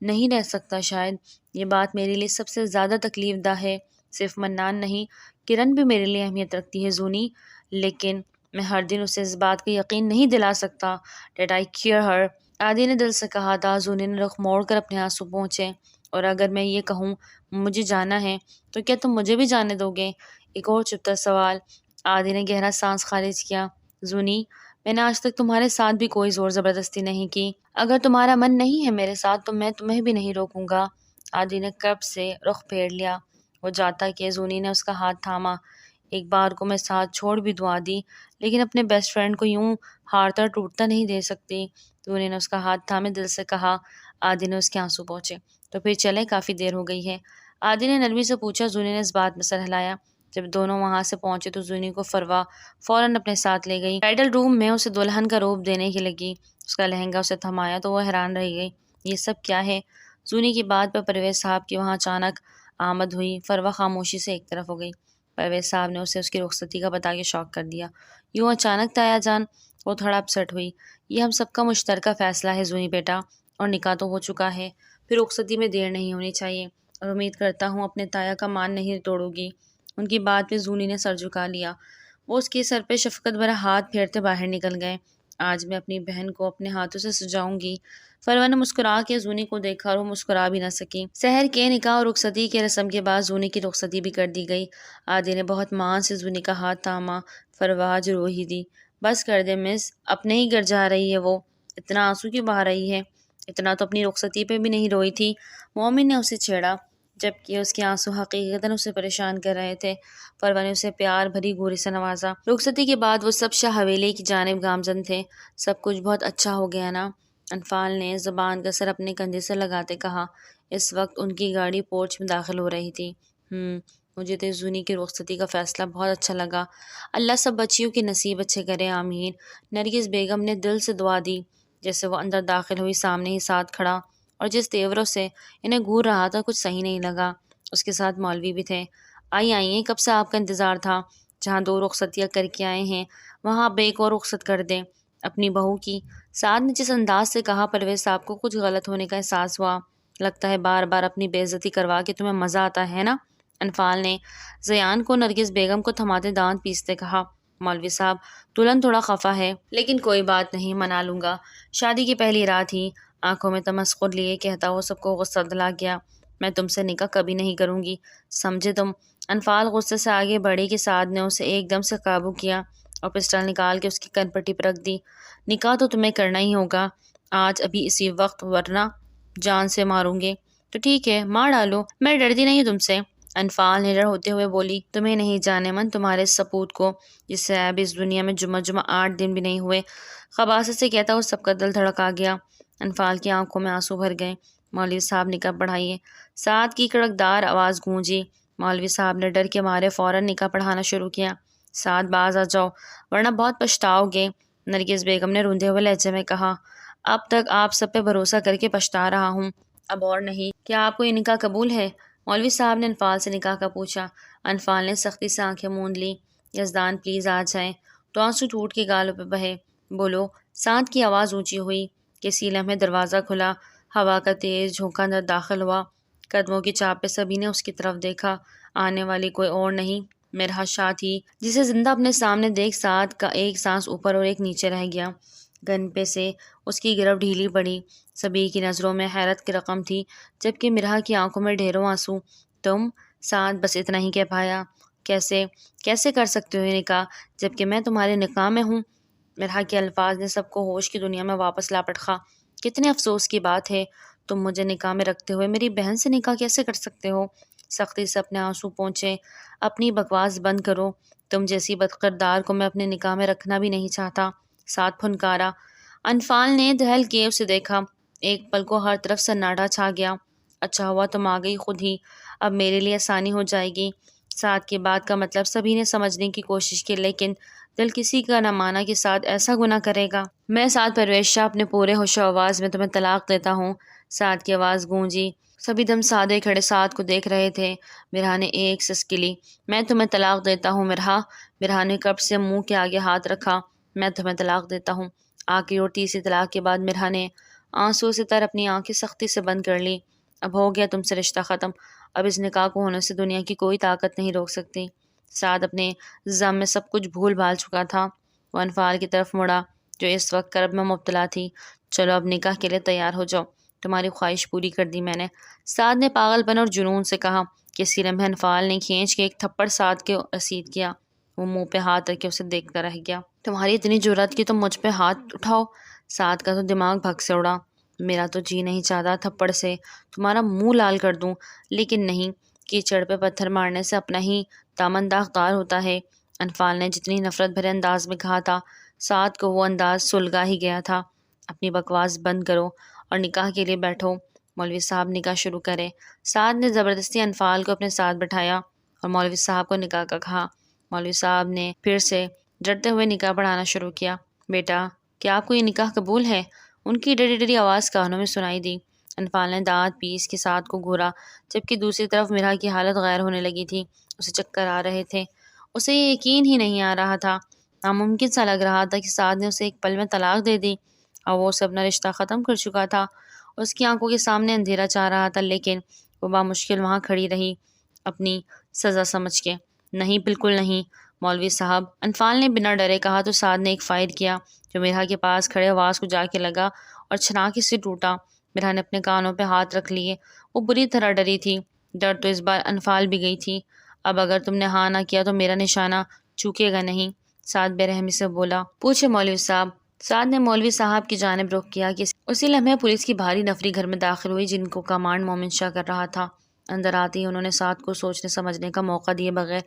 نہیں رہ سکتا شاید، یہ بات میرے لیے سب سے زیادہ تکلیف دہ ہے، صرف منان نہیں، کرن بھی میرے لیے اہمیت رکھتی ہے زونی، لیکن میں ہر دن اسے اس بات کا یقین نہیں دلا سکتا ڈیٹ آئی کیئر ہر۔ عادی نے دل سے کہا تھا۔ زونی نے رخ موڑ کر اپنے آنسو پہنچے۔ اور اگر میں یہ کہوں مجھے جانا ہے تو کیا تم مجھے بھی جانے دو گے؟ ایک اور چپتا سوال۔ عادی نے گہرا سانس خارج کیا۔ زونی، میں نے آج تک تمہارے ساتھ بھی کوئی زور زبردستی نہیں کی۔ اگر تمہارا من نہیں ہے میرے ساتھ تو میں تمہیں بھی نہیں روکوں گا۔ عادی نے کرب سے رخ پھیر لیا۔ وہ جاتا کہ زونی نے اس کا ہاتھ تھاما۔ ایک بار کو میں ساتھ چھوڑ بھی دعا دی، لیکن اپنے بیسٹ فرینڈ کو یوں ہارتا ٹوٹتا نہیں دے سکتی۔ زونی نے اس کا ہاتھ تھامے دل سے کہا۔ عادی نے اس کے آنسو پہنچے۔ تو پھر چلے، کافی دیر ہو گئی ہے۔ عادی نے نرمی سے پوچھا۔ زونی نے اس بات میں سر ہلایا۔ جب دونوں وہاں سے پہنچے تو زونی کو فروا فوراً اپنے ساتھ لے گئی۔ برائڈل روم میں اسے دلہن کا روپ دینے کی لگی۔ اس کا لہنگا اسے تھمایا تو وہ حیران رہ گئی۔ یہ سب کیا ہے؟ زونی کی بات پر پرویز صاحب کی وہاں اچانک آمد ہوئی۔ فروا خاموشی سے ایک طرف ہو گئی۔ پرویز صاحب نے اسے اس کی رخصتی کا بتا کے شوق کر دیا۔ یوں اچانک تایا جان؟ وہ تھوڑا اپسٹ ہوئی۔ یہ ہم سب کا مشترکہ فیصلہ ہے زونی بیٹا، اور نکاح تو ہو چکا ہے، پھر رخصتی میں دیر نہیں ہونی چاہیے، اور امید کرتا ہوں اپنے تایا کا مان نہیں توڑو گی۔ ان کی بات پہ زونی نے سر جھکا لیا۔ وہ اس کے سر پہ شفقت بھرا ہاتھ پھیرتے باہر نکل گئے۔ آج میں اپنی بہن کو اپنے ہاتھوں سے سجاؤں گی۔ فروا نے مسکرا کے زونی کو دیکھا اور وہ مسکرا بھی نہ سکی۔ سحر کے نکاح اور رخصتی کے رسم کے بعد زونی کی رخصتی بھی کر دی گئی۔ عادی نے بہت مان سے زونی کا ہاتھ تھاما۔ فروا آج رو ہی دی۔ بس کر دے مس، اپنے ہی گھر جا رہی ہے وہ، اتنا آنسو کیوں بہا رہی ہے؟ اتنا تو اپنی رخصتی پہ بھی نہیں روئی تھی۔ مومن نے اسے چھیڑا، جبکہ اس کے آنسو حقیقتاً اسے پریشان کر رہے تھے۔ فروا نے اسے پیار بھری گوری سے نوازا۔ رخصتی کے بعد وہ سب شاہ حویلی کی جانب گامزن تھے۔ سب کچھ بہت اچھا ہو گیا نا؟ انفال نے زبان کا سر اپنے کندھے سے لگاتے کہا۔ اس وقت ان کی گاڑی پورچ میں داخل ہو رہی تھی۔ مجھے تو زونی کی رخصتی کا فیصلہ بہت اچھا لگا۔ اللہ سب بچیوں کے نصیب اچھے کرے، آمین۔ نرگس بیگم نے دل سے دعا دی۔ جیسے وہ اندر داخل ہوئی سامنے ہی ساتھ کھڑا، اور جس تیوروں سے انہیں گھور رہا تھا کچھ صحیح نہیں لگا۔ اس کے ساتھ مولوی بھی تھے۔ آئیے، کب سے آپ کا انتظار تھا۔ جہاں 2 رخصتیاں کر کے آئے ہیں وہاں آپ ایک اور رخصت کر دیں اپنی بہو کی۔ سعد نے جس انداز سے کہا پرویز صاحب کو کچھ غلط ہونے کا احساس ہوا۔ لگتا ہے بار بار اپنی بے عزتی کروا کے تمہیں مزہ آتا ہے نا؟ انفال نے زیان کو نرگس بیگم کو تھماتے دانت پیستے کہا۔ مولوی صاحب، دلہن تھوڑا خفا ہے، لیکن کوئی بات نہیں، منا لوں گا۔ شادی کی پہلی رات ہی آنکھوں میں تمسخر لیے کہتا وہ سب کو غصہ دلا گیا۔ میں تم سے نکاح کبھی نہیں کروں گی، سمجھے تم؟ انفال غصے سے آگے بڑھی کہ سعد نے اسے ایک دم سے قابو کیا اور پسٹل نکال کے اس کی کن پٹی پر رکھ دی۔ نکاح تو تمہیں کرنا ہی ہوگا آج، ابھی اسی وقت، ورنہ جان سے ماروں گے۔ تو ٹھیک ہے، مار ڈالو، میں ڈرتی نہیں تم سے۔ انفال نڈر ہوتے ہوئے بولی۔ تمہیں نہیں جانے من تمہارے سپوت کو، جس سے اب اس دنیا میں جمعہ 8 دن بھی نہیں ہوئے۔ خباثت سے کہتا وہ سب کا دل دھڑکا گیا۔ انفال کی آنکھوں میں آنسو بھر گئے۔ مولوی صاحب نکاح پڑھائیے، سعد کی کڑکدار آواز گونجی۔ مولوی صاحب نے ڈر کے مارے فوراً نکاح پڑھانا شروع کیا۔ سعد باز آ جاؤ ورنہ بہت پچھتاؤ گے، نرگس بیگم نے روندے ہوئے لہجے میں کہا۔ اب تک آپ سب پہ بھروسہ کر کے پچھتا رہا ہوں، اب اور نہیں۔ کیا آپ کو یہ نکاح قبول ہے؟ مولوی صاحب نے انفال سے نکاح کا پوچھا۔ انفال نے سختی سے آنکھیں موند لی۔ یزدان پلیز آ جائیں، تو آنسو ٹوٹ کے گالوں پہ بہے۔ بولو۔ سعد کی آواز اونچی ہوئی۔ کسی لمحے دروازہ کھلا، ہوا کا تیز جھونکا اندر داخل ہوا۔ قدموں کی چاپ پہ سبھی نے اس کی طرف دیکھا۔ آنے والی کوئی اور نہیں، مرحا شاہ تھی، جسے زندہ اپنے سامنے دیکھ سعد کا ایک سانس اوپر اور ایک نیچے رہ گیا۔ گن پہ سے اس کی گرفت ڈھیلی پڑی۔ سبھی کی نظروں میں حیرت کی رقم تھی، جبکہ مرحا کی آنکھوں میں ڈھیروں آنسو۔ تم؟ سعد بس اتنا ہی کہہ پایا۔ کیسے کر سکتے ہو یہ نکاح جبکہ میں تمہارے نکاح میں ہوں؟ مرحا کے الفاظ نے سب کو ہوش کی دنیا میں واپس لا پٹخا۔ کتنے افسوس کی بات ہے، تم مجھے نکاح میں رکھتے ہوئے میری بہن سے نکاح کیسے کر سکتے ہو؟ سختی سے اپنے آنسو پونچھے۔ اپنی بکواس بند کرو، تم جیسی بدکردار کو میں اپنے نکاح میں رکھنا بھی نہیں چاہتا۔ سعد پھنکارا۔ انفال نے دہل کے اسے دیکھا۔ ایک پل کو ہر طرف سناٹا چھا گیا۔ اچھا ہوا تم آ گئی خود ہی، اب میرے لیے آسانی ہو جائے گی۔ سعد کی بات کا مطلب سبھی نے سمجھنے کی کوشش کی، لیکن دل کسی کا نہ مانا کہ سعد ایسا گناہ کرے گا۔ میں سعد پرویز شاہ اپنے پورے ہوش و آواز میں تمہیں طلاق دیتا ہوں۔ سعد کی آواز گونجی۔ سبھی دم سادے کھڑے سعد کو دیکھ رہے تھے۔ مرحا نے ایک سسکی لی۔ میں تمہیں طلاق دیتا ہوں مرحا۔ مرحا نے کب سے منہ کے آگے ہاتھ رکھا۔ میں تمہیں طلاق دیتا ہوں۔ آخری اور تیسری طلاق کے بعد مرحا نے آنسو سے تر اپنی آنکھیں سختی سے بند کر لی۔ اب ہو گیا تم سے رشتہ ختم، اب اس نکاح کو ہونے سے دنیا کی کوئی طاقت نہیں روک سکتی۔ سعد اپنے ضم میں سب کچھ بھول بھال چکا تھا۔ وہ انفال کی طرف مڑا جو اس وقت کرب میں مبتلا تھی۔ چلو اب نکاح کے لیے تیار ہو جاؤ، تمہاری خواہش پوری کر دی میں نے، سعد نے پاگل پن اور جنون سے کہا۔ کسی لمحے انفال نے کھینچ کے ایک تھپڑ سعد کے رسید کیا۔ وہ منہ پہ ہاتھ رکھ کے اسے دیکھتا رہ گیا۔ تمہاری اتنی جرأت کہ تم مجھ پہ ہاتھ اٹھاؤ؟ سعد کا تو دماغ بھگ سے اڑا۔ میرا تو جی نہیں چاہتا تھپڑ سے تمہارا منہ لال کر دوں، لیکن نہیں، کیچڑ پہ پتھر مارنے سے اپنا ہی دامن داغدار ہوتا ہے۔ انفال نے جتنی نفرت بھرے انداز میں کہا تھا، سعد کو وہ انداز سلگا ہی گیا تھا۔ اپنی بکواس بند کرو اور نکاح کے لیے بیٹھو، مولوی صاحب نکاح شروع کرے۔ سعد نے زبردستی انفال کو اپنے ساتھ بٹھایا اور مولوی صاحب کو نکاح کا کہا۔ مولوی صاحب نے پھر سے ڈرتے ہوئے نکاح پڑھانا شروع کیا۔ بیٹا، کیا آپ کو یہ نکاح قبول ہے؟ ان کی ڈری ڈری آواز کانوں میں سنائی دی۔ انفال نے دانت پیس کے سعد کو گھورا، جبکہ دوسری طرف مرحا کی حالت غیر ہونے لگی تھی۔ اسے چکر آ رہے تھے۔ اسے یہ یقین ہی نہیں آ رہا تھا، ناممکن سا لگ رہا تھا کہ سعد نے اسے ایک پل میں طلاق دے دی اور وہ اسے اپنا رشتہ ختم کر چکا تھا۔ اس کی آنکھوں کے سامنے اندھیرا چاہ رہا تھا، لیکن وہ بامشکل وہاں کھڑی رہی اپنی سزا سمجھ کے۔ نہیں، بالکل نہیں مولوی صاحب، انفال نے بنا ڈرے کہا تو سعد نے ایک فائر کیا جو مرحا کے پاس کھڑے آواز کو جا کے لگا اور چھناکے سے ٹوٹا۔ مرحا نے اپنے کانوں پہ ہاتھ رکھ لیے۔ وہ بری طرح ڈری تھی۔ ڈر تو اس بار انفال بھی گئی تھی۔ اب اگر تم نے ہاں نہ کیا تو میرا نشانہ چوکے گا نہیں، سعد بے رحمی سے بولا۔ پوچھے مولوی صاحب۔ سعد نے مولوی صاحب کی جانب رخ کیا کہ اسی لمحے پولیس کی بھاری نفری گھر میں داخل ہوئی جن کو کمانڈ مومن شاہ کر رہا تھا۔ اندر آتے ہی انہوں نے سعد کو سوچنے سمجھنے کا موقع دیے بغیر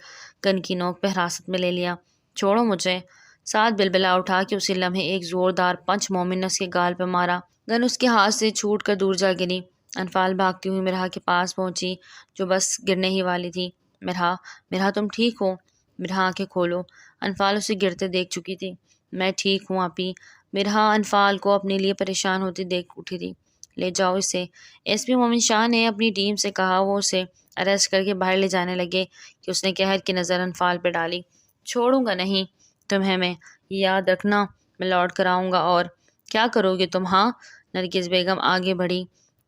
گن کی نوک پہ حراست میں لے لیا۔ چھوڑو مجھے، سعد بلبلا اٹھا کہ اسی لمحے ایک زوردار پنچ مومن نے اس کے گال پہ مارا۔ گن اس کے ہاتھ سے چھوٹ کر دور جا گری۔ انفال بھاگتی ہوئی مرحا کے پاس پہنچی جو بس گرنے ہی والی تھی۔ مرحا، مرحا تم ٹھیک ہو؟ مرحا آنکھیں کھولو۔ انفال اسے گرتے دیکھ چکی تھی۔ میں ٹھیک ہوں آپی۔ مرحا انفال کو اپنے لیے پریشان ہوتی دیکھ اٹھی تھی۔ لے جاؤ اسے، ایس پی مومن شاہ نے اپنی ٹیم سے کہا۔ وہ اسے اریسٹ کر کے باہر لے جانے لگے کہ اس نے قہر کی نظر انفال پہ ڈالی۔ چھوڑوں گا نہیں تمہیں میں، یاد رکھنا، میں لوٹ کر آؤں گا۔ اور کیا کرو گے تم؟ ہاں، نرگس بیگم آگے بڑھی۔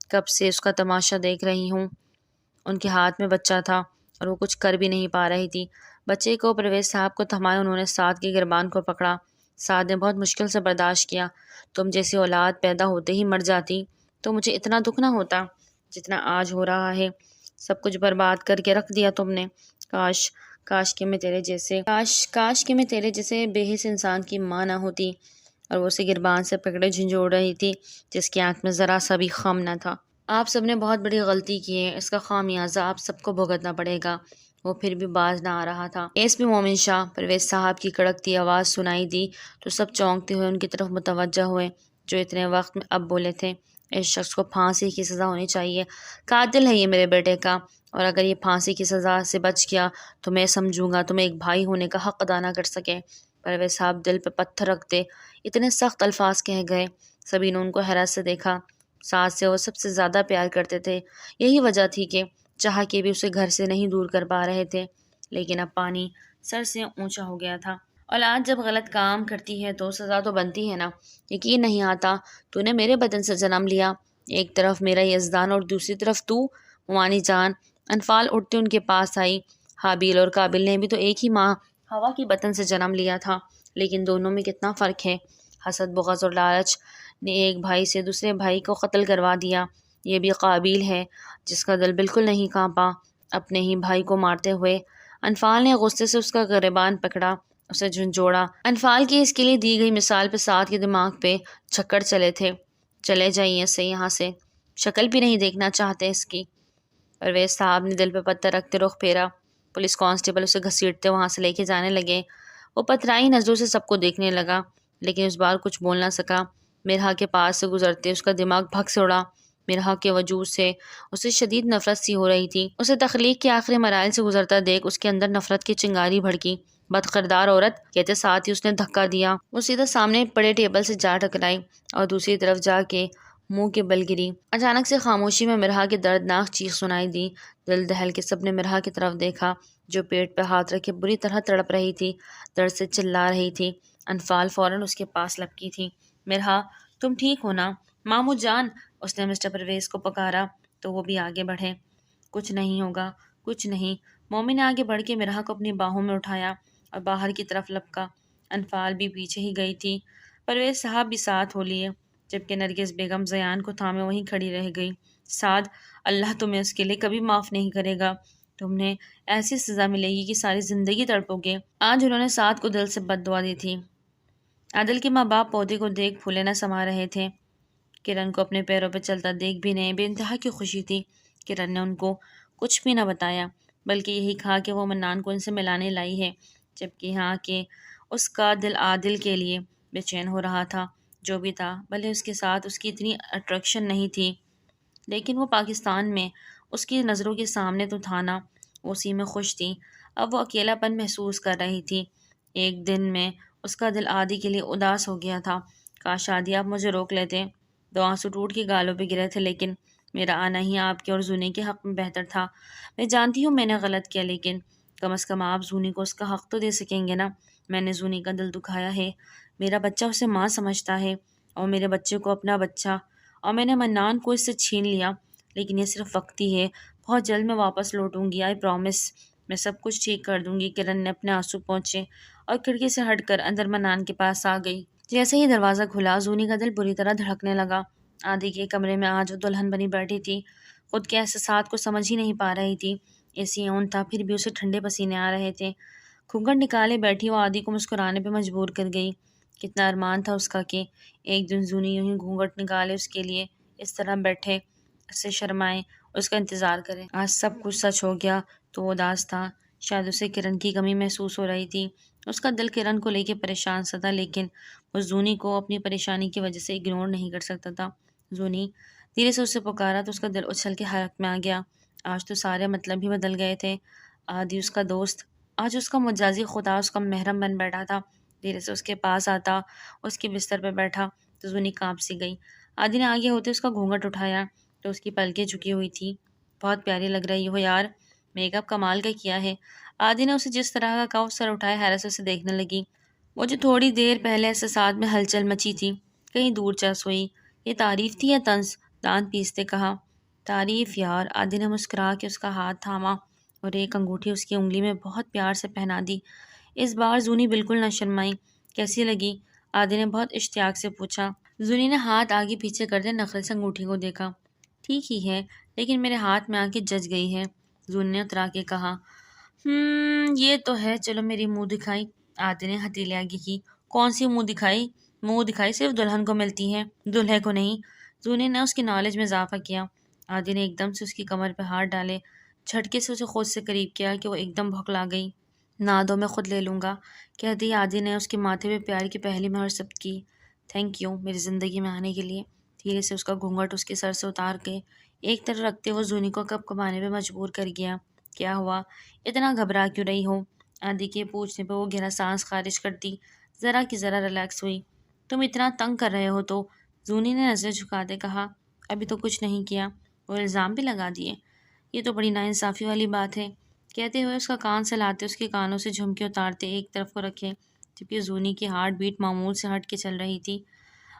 کب سے اس کا تماشا دیکھ رہی ہوں۔ ان کے ہاتھ میں بچہ تھا اور وہ کچھ کر بھی نہیں پا رہی تھی۔ بچے کو پرویز صاحب کو تھمائے انہوں نے سعد کی گربان کو پکڑا۔ سعد نے بہت مشکل سے برداشت کیا۔ تم جیسی اولاد پیدا ہوتے ہی مر جاتی تو مجھے اتنا دکھ نہ ہوتا جتنا آج ہو رہا ہے۔ سب کچھ برباد کر کے رکھ دیا تم نے۔ کاش کہ میں تیرے جیسے بے حس انسان کی ماں نہ ہوتی۔ اور وہ اسے گربان سے پکڑے جھنجھوڑ رہی تھی جس کی آنکھ میں ذرا سا بھی خم نہ تھا۔ آپ سب نے بہت بڑی غلطی کی ہے، اس کا خامیازہ آپ سب کو بھگتنا پڑے گا۔ وہ پھر بھی باز نہ آ رہا تھا۔ ایس پی مومن شاہ، پرویز صاحب کی کڑکتی آواز سنائی دی تو سب چونکتے ہوئے ان کی طرف متوجہ ہوئے جو اتنے وقت میں اب بولے تھے۔ اس شخص کو پھانسی کی سزا ہونی چاہیے، قاتل ہے یہ میرے بیٹے کا، اور اگر یہ پھانسی کی سزا سے بچ گیا تو میں سمجھوں گا تمہیں ایک بھائی ہونے کا حق ادا نہ کر سکے۔ پرویز صاحب دل پہ پتھر رکھتے اتنے سخت الفاظ کہہ گئے۔ سبھی نے ان کو حیرت سے دیکھا۔ سعد سے وہ سب سے زیادہ پیار کرتے تھے، یہی وجہ تھی کہ چاہ کے بھی اسے گھر سے نہیں دور کر پا رہے تھے، لیکن اب پانی سر سے اونچا ہو گیا تھا۔ اولاد جب غلط کام کرتی ہے تو سزا تو بنتی ہے نا۔ یقین نہیں آتا تو نے میرے بدن سے جنم لیا، ایک طرف میرا یزدان اور دوسری طرف تو، موانی جان۔ انفال اٹھتے ان کے پاس آئی۔ حابیل اور قابل نے بھی تو ایک ہی ماں ہوا کی بطن سے جنم لیا تھا، لیکن دونوں میں کتنا فرق ہے۔ حسد، بغض اور لالچ نے ایک بھائی سے دوسرے بھائی کو قتل کروا دیا۔ یہ بھی قابل ہے جس کا دل بالکل نہیں کانپا اپنے ہی بھائی کو مارتے ہوئے۔ انفال نے غصے سے اس کا گریبان پکڑا، اسے جھنجھوڑا۔ انفال کی اس کے لیے دی گئی مثال پہ سعد کے دماغ پہ چکر چلے تھے۔ چلے جائیے سے یہاں سے، شکل بھی نہیں دیکھنا چاہتے اس کی۔ پرویز صاحب نے دل پہ پتھر رکھتے رخ پھیرا۔ پولیس کانسٹیبل اسے گھسیٹتے وہاں سے لے کے جانے لگے۔ وہ پتھرائی نظروں سے سب کو دیکھنے لگا، لیکن اس بار کچھ بول نہ سکا۔ مرحا کے پاس سے گزرتے اس کا دماغ بھگ سے اڑا۔ مرحا کے وجود سے اسے شدید نفرت سی ہو رہی تھی۔ اسے تخلیق کے آخری مراحل سے گزرتا دیکھ اس کے اندر نفرت کی چنگاری بھڑکی۔ بد کردار عورت کہتے ساتھ ہی اس نے دھکا دیا۔ وہ سیدھا سامنے پڑے ٹیبل سے جا ٹکرائی اور دوسری طرف جا کے منہ کے بل گری۔ اچانک سے خاموشی میں مرحا کی دردناک چیخ سنائی دی۔ دل دہل کے سب نے مرحا کی طرف دیکھا جو پیٹ پہ ہاتھ رکھے بری طرح تڑپ رہی تھی، درد سے چلا رہی تھی۔ انفال فوراً اس کے پاس لپکی تھی۔ مرحا، تم ٹھیک ہو نا؟ مامو جان، اس نے مسٹر پرویز کو پکارا تو وہ بھی آگے بڑھے۔ کچھ نہیں ہوگا، کچھ نہیں، مومن نے آگے بڑھ کے مرحا کو اپنی باہوں میں اٹھایا اور باہر کی طرف لپکا۔ انفال بھی پیچھے ہی گئی تھی، پرویز صاحب بھی ساتھ ہو لیے، جبکہ نرگس بیگم زیان کو تھامے وہیں کھڑی رہ گئی۔ سعد، اللہ تمہیں اس کے لیے کبھی معاف نہیں کرے گا، تمہیں ایسی سزا ملے گی کہ ساری زندگی تڑپو گے۔ آج انہوں نے سعد کو دل سے بد دعا دی تھی۔ عادل کے ماں باپ پودے کو دیکھ پھولے نہ سما رہے تھے۔ کرن کو اپنے پیروں پہ چلتا دیکھ بھی نہیں بے انتہا کی خوشی تھی۔ کرن نے ان کو کچھ بھی نہ بتایا، بلکہ یہی کہا کہ وہ منان کو ان سے ملانے لائی ہے، جبکہ یہاں کے اس کا دل عادل کے لیے بے چین ہو رہا تھا۔ جو بھی تھا، بھلے اس کے ساتھ اس کی اتنی اٹریکشن نہیں تھی، لیکن وہ پاکستان میں اس کی نظروں کے سامنے تو تھا نا، وہ اسی میں خوش تھی۔ اب وہ اکیلا پن محسوس کر رہی تھی۔ ایک دن میں اس کا دل عادی کے لیے اداس ہو گیا تھا۔ کاش عادی آپ مجھے روک لیتے۔ دو آنسو ٹوٹ کے گالوں پہ گرے تھے، لیکن میرا آنا ہی آپ کے اور زونی کے حق میں بہتر تھا۔ میں جانتی ہوں میں نے غلط کیا، لیکن کم از کم آپ زونی کو اس کا حق تو دے سکیں گے نا۔ میں نے زونی کا دل دکھایا ہے، میرا بچہ اسے ماں سمجھتا ہے اور میرے بچے کو اپنا بچہ، اور میں نے منان کو اس سے چھین لیا، لیکن یہ صرف وقتی ہے، بہت جلد میں واپس لوٹوں گی، آئی پرومس، میں سب کچھ ٹھیک کر دوں گی۔ کرن نے اپنے آنسو پہنچے اور کھڑکی سے ہٹ کر اندر منان کے پاس آ گئی۔ جیسے ہی دروازہ کھلا، زونی کا دل بری طرح دھڑکنے لگا۔ آدی کے کمرے میں آج وہ دلہن بنی بیٹھی تھی، خود کے احساسات کو سمجھ ہی نہیں پا رہی تھی۔ اے سی آن تھا، پھر بھی اسے ٹھنڈے پسینے آ رہے تھے۔ گھونگھٹ نکالے بیٹھی وہ آدی کو مسکرانے پہ مجبور کر گئی۔ کتنا ارمان تھا اس کا کہ ایک دن زونی یوں ہی گھونگھٹ نکالے اس کے لیے اس طرح بیٹھے، اس سے شرمائے، اس کا انتظار کرے۔ آج سب کچھ سچ ہو گیا تو وہ اداس تھا، شاید اسے کرن کی کمی محسوس ہو رہی تھی۔ اس کا دل کرن کو لے کے پریشان سا تھا، لیکن وہ زونی کو اپنی پریشانی کی وجہ سے اگنور نہیں کر سکتا تھا۔ زونی، دھیرے سے اسے پکارا تو اس کا دل اچھل کے حرکت میں آ گیا۔ آج تو سارے مطلب ہی بدل گئے تھے۔ آدی اس کا دوست، آج اس کا مجازی خدا، اس کا محرم بن بیٹھا تھا۔ دھیرے سے اس کے پاس آتا، اس کے بستر پہ بیٹھا تو زونی کانپ سی گئی۔ آدی نے آگے ہوتے اس کا گھونگھٹ اٹھایا تو اس کی پلکیں جھکی ہوئی تھی۔ بہت پیاری لگ رہی ہو یار، میک اپ کمال کا کیا ہے۔ آدی نے اسے جس طرح کا کہا، سر اٹھائے حیرت سے اسے دیکھنے لگی۔ وہ جو تھوڑی دیر پہلے احساسات میں ہلچل مچی تھی، کہیں دور چس ہوئی۔ یہ تعریف تھی یا طنز؟ دانت پیستے کہا۔ تعریف یار۔ آدی نے مسکرا کے اس کا ہاتھ تھاما اور ایک انگوٹھی اس کی انگلی میں بہت پیار سے پہنا دی۔ اس بار زونی بالکل نہ شرمائی۔ کیسی لگی؟ آدی نے بہت اشتیاق سے پوچھا۔ زونی نے ہاتھ آگے پیچھے کرتے نخرے سے انگوٹھی کو دیکھا۔ ٹھیک ہی ہے، لیکن میرے ہاتھ میں آ کے جج گئی ہے، زونی نے اترا کے کہا۔ یہ تو ہے، چلو میری منہ دکھائی۔ آدی نے ہتھیلی آگے کی۔ کون سی منہ دکھائی؟ منہ دکھائی صرف دلہن کو ملتی ہے، دلہے کو نہیں۔ زونی نے اس کی نالج میں اضافہ کیا۔ آدی نے ایک دم سے اس کی کمر پہ ہاتھ ڈالے، جھٹکے سے اسے خود سے قریب کیا کہ وہ ایک دم بھوکلا گئی۔ نہ دو، میں خود لے لوں گا، کہتی آدی نے اس کے ماتھے پہ پیار کی پہلی مہر ثبت کی۔ تھینک یو میری زندگی میں آنے کے لیے۔ دھیرے سے اس کا گھونگھٹ اس کے سر سے اتار کے ایک طرف رکھتے وہ زونی کو کب کبانے پہ مجبور کر گیا۔ کیا ہوا؟ اتنا گھبرا کیوں رہی ہو؟ آدی کے پوچھنے پہ وہ گہرا سانس خارج کرتی ذرا کی ذرا ریلیکس ہوئی۔ تم اتنا تنگ کر رہے ہو تو؟ زونی نے نظریں جھکاتے کہا۔ ابھی تو کچھ نہیں کیا، وہ الزام بھی لگا دیے، یہ تو بڑی ناانصافی والی بات ہے، کہتے ہوئے اس کا کان سے لاتے اس کے کانوں سے جھمکے اتارتے ایک طرف کو رکھے، جبکہ زونی کی ہارٹ بیٹ معمول سے ہٹ کے چل رہی تھی۔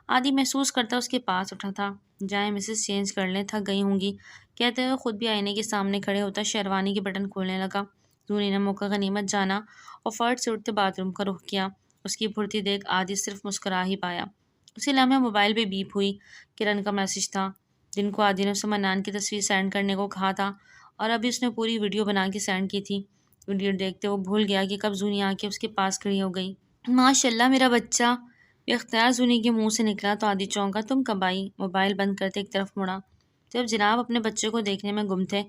آدی محسوس کرتا اس کے پاس اٹھا تھا۔ جائیں مسز چینج کر لیں، تھک گئی ہوں گی، کہتے ہوئے خود بھی آئینے کے سامنے کھڑے ہوتا شیروانی کے بٹن کھولنے لگا۔ زونی نے موقع غنیمت جانا اور فرٹ سے اٹھتے باتھ روم کا رخ کیا۔ اس کی پھرتی دیکھ آدی صرف مسکرا ہی پایا۔ اسی لمحے موبائل پہ بیپ ہوئی، کرن کا میسج تھا، جن کو آدی نے اسے منان کی تصویر سینڈ کرنے کو کہا تھا اور ابھی اس نے پوری ویڈیو بنا کے سینڈ کی تھی۔ ویڈیو دیکھتے وہ بھول گیا کہ کب زونی آ کے اس کے پاس کھڑی ہو گئی۔ ماشاء اللہ میرا بچہ، بے اختیار زونی کے منہ سے نکلا تو آدی چونکا۔ تم کب آئی؟ موبائل بند کرتے ایک طرف مڑا۔ جب جناب اپنے بچے کو دیکھنے میں گم تھے،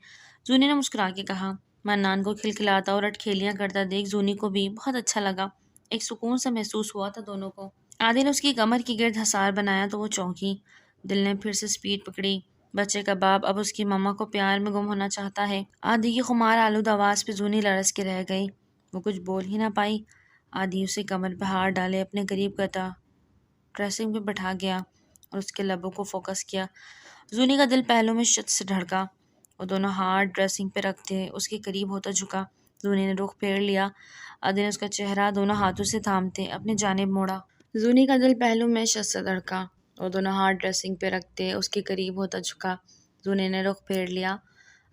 زونی نے مسکرا کے کہا۔ منان کو کھلکھلاتا اور اٹکھیلیاں کرتا دیکھ زونی کو بھی بہت اچھا لگا، ایک سکون سا محسوس ہوا تھا دونوں کو۔ آدی نے اس کی کمر کی گرد حصار بنایا تو وہ چونکی، دل نے پھر سے سپیڈ پکڑی۔ بچے کا باپ اب اس کی ماما کو پیار میں گم ہونا چاہتا ہے۔ آدی کی خمار آلود آواز پہ زونی لرز کے رہ گئی، وہ کچھ بول ہی نہ پائی۔ آدی اسے کمر پہ ہاتھ ڈالے اپنے قریب کرتا ڈریسنگ پہ بٹھا گیا اور اس کے لبوں کو فوکس کیا۔ زونی کا دل پہلو میں شدت سے دھڑکا، وہ دونوں ہاتھ ڈریسنگ پہ رکھتے اس کے قریب ہوتا جھکا۔ زونی نے رخ پھیر لیا، آدی نے اس کا چہرہ دونوں ہاتھوں سے تھامتے اپنے جانب موڑا۔ زونی کا دل پہلو میں شدت سے دھڑکا، وہ دونوں ہاتھ ڈریسنگ پہ رکھتے اس کے قریب ہوتا جھکا۔ زونی نے رخ پھیر لیا،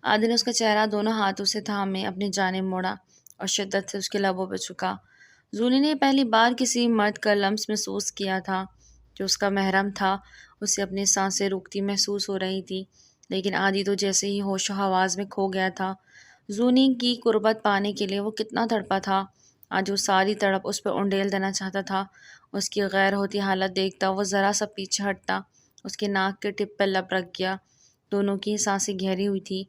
عادل نے اس کا چہرہ دونوں ہاتھوں سے تھامے اپنی جانب موڑا اور شدت سے اس کے لبوں پہ چھکا۔ زونی نے پہلی بار کسی مرد کا لمس محسوس کیا تھا جو اس کا محرم تھا۔ اسے اپنی سانسیں روکتی محسوس ہو رہی تھی، لیکن عادی تو جیسے ہی ہوش و حواس میں کھو گیا تھا۔ زونی کی قربت پانے کے لیے وہ کتنا تڑپا تھا، آج وہ ساری تڑپ اس پہ انڈیل دینا چاہتا تھا۔ اس کی غیر ہوتی حالت دیکھتا وہ ذرا سا پیچھے ہٹتا، اس کے ناک کے ٹپ پہ لب رکھ گیا۔ دونوں کی سانسیں گہری ہوئی تھی،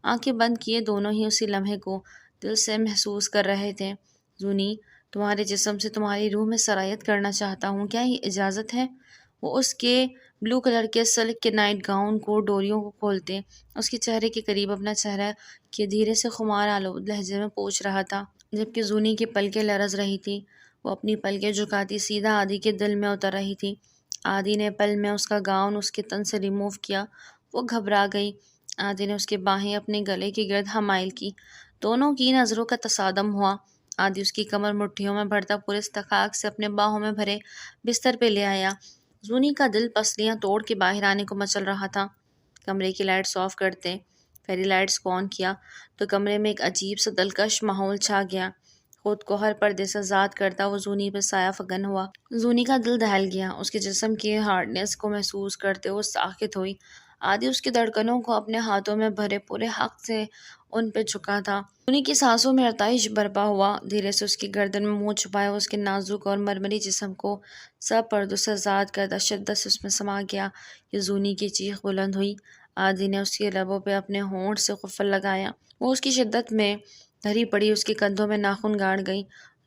آنکھیں بند کیے دونوں ہی اسی لمحے کو دل سے محسوس کر رہے تھے۔ زونی، تمہارے جسم سے تمہاری روح میں سرایت کرنا چاہتا ہوں، کیا یہ اجازت ہے؟ وہ اس کے بلو کلر کے سلک کے نائٹ گاؤن کو ڈوریوں کو کھولتے اس کے چہرے کے قریب اپنا چہرہ کے دھیرے سے خمار آلود لہجے میں پوچھ رہا تھا، جبکہ زونی کی پلکیں لرز رہی تھی۔ وہ اپنی پلکیں جھکاتی سیدھا عادی کے دل میں اتر رہی تھی۔ عادی نے پل میں اس کا گاؤن اس کے تن سے ریموو کیا۔ وہ گھبرا گئی۔ عادی نے اس کے باہیں اپنے گلے کے گرد حمائل کی۔ دونوں کی نظروں کا تصادم ہوا۔ عادی اس کی کمر مٹھیوں میں بھرتا پورے استحقاق سے اپنے باہوں میں بھرے بستر پہ لے آیا۔ زونی کا دل پسلیاں توڑ کے باہر آنے کو مچل رہا تھا۔ کمرے کی لائٹس آف کرتے فیری لائٹس کو آن کیا تو کمرے میں ایک عجیب سا دلکش ماحول چھا گیا۔ خود کو ہر پردے سے آزاد کرتا وہ زونی پہ سایہ فگن ہوا۔ زونی کا دل دہل گیا، اس کے جسم کی ہارڈنیس کو محسوس کرتے وہ ساکت ہوئی۔ عادی اس کی دھڑکنوں کو اپنے ہاتھوں میں بھرے پورے حق سے ان پہ جھکا تھا۔ زونی کی سانسوں میں ارتعاش برپا ہوا۔ دھیرے سے اس کی گردن میں منہ چھپائے وہ اس کے نازک اور مرمری جسم کو سب پردوں سے آزاد کرتا شدت سے اس میں سما گیا کہ زونی کی چیخ بلند ہوئی۔ عادی نے اس کے لبوں پہ اپنے ہونٹ سے قفل لگایا۔ وہ اس کی شدت میں دھری پڑی اس کے کندھوں میں ناخن گاڑ گئی۔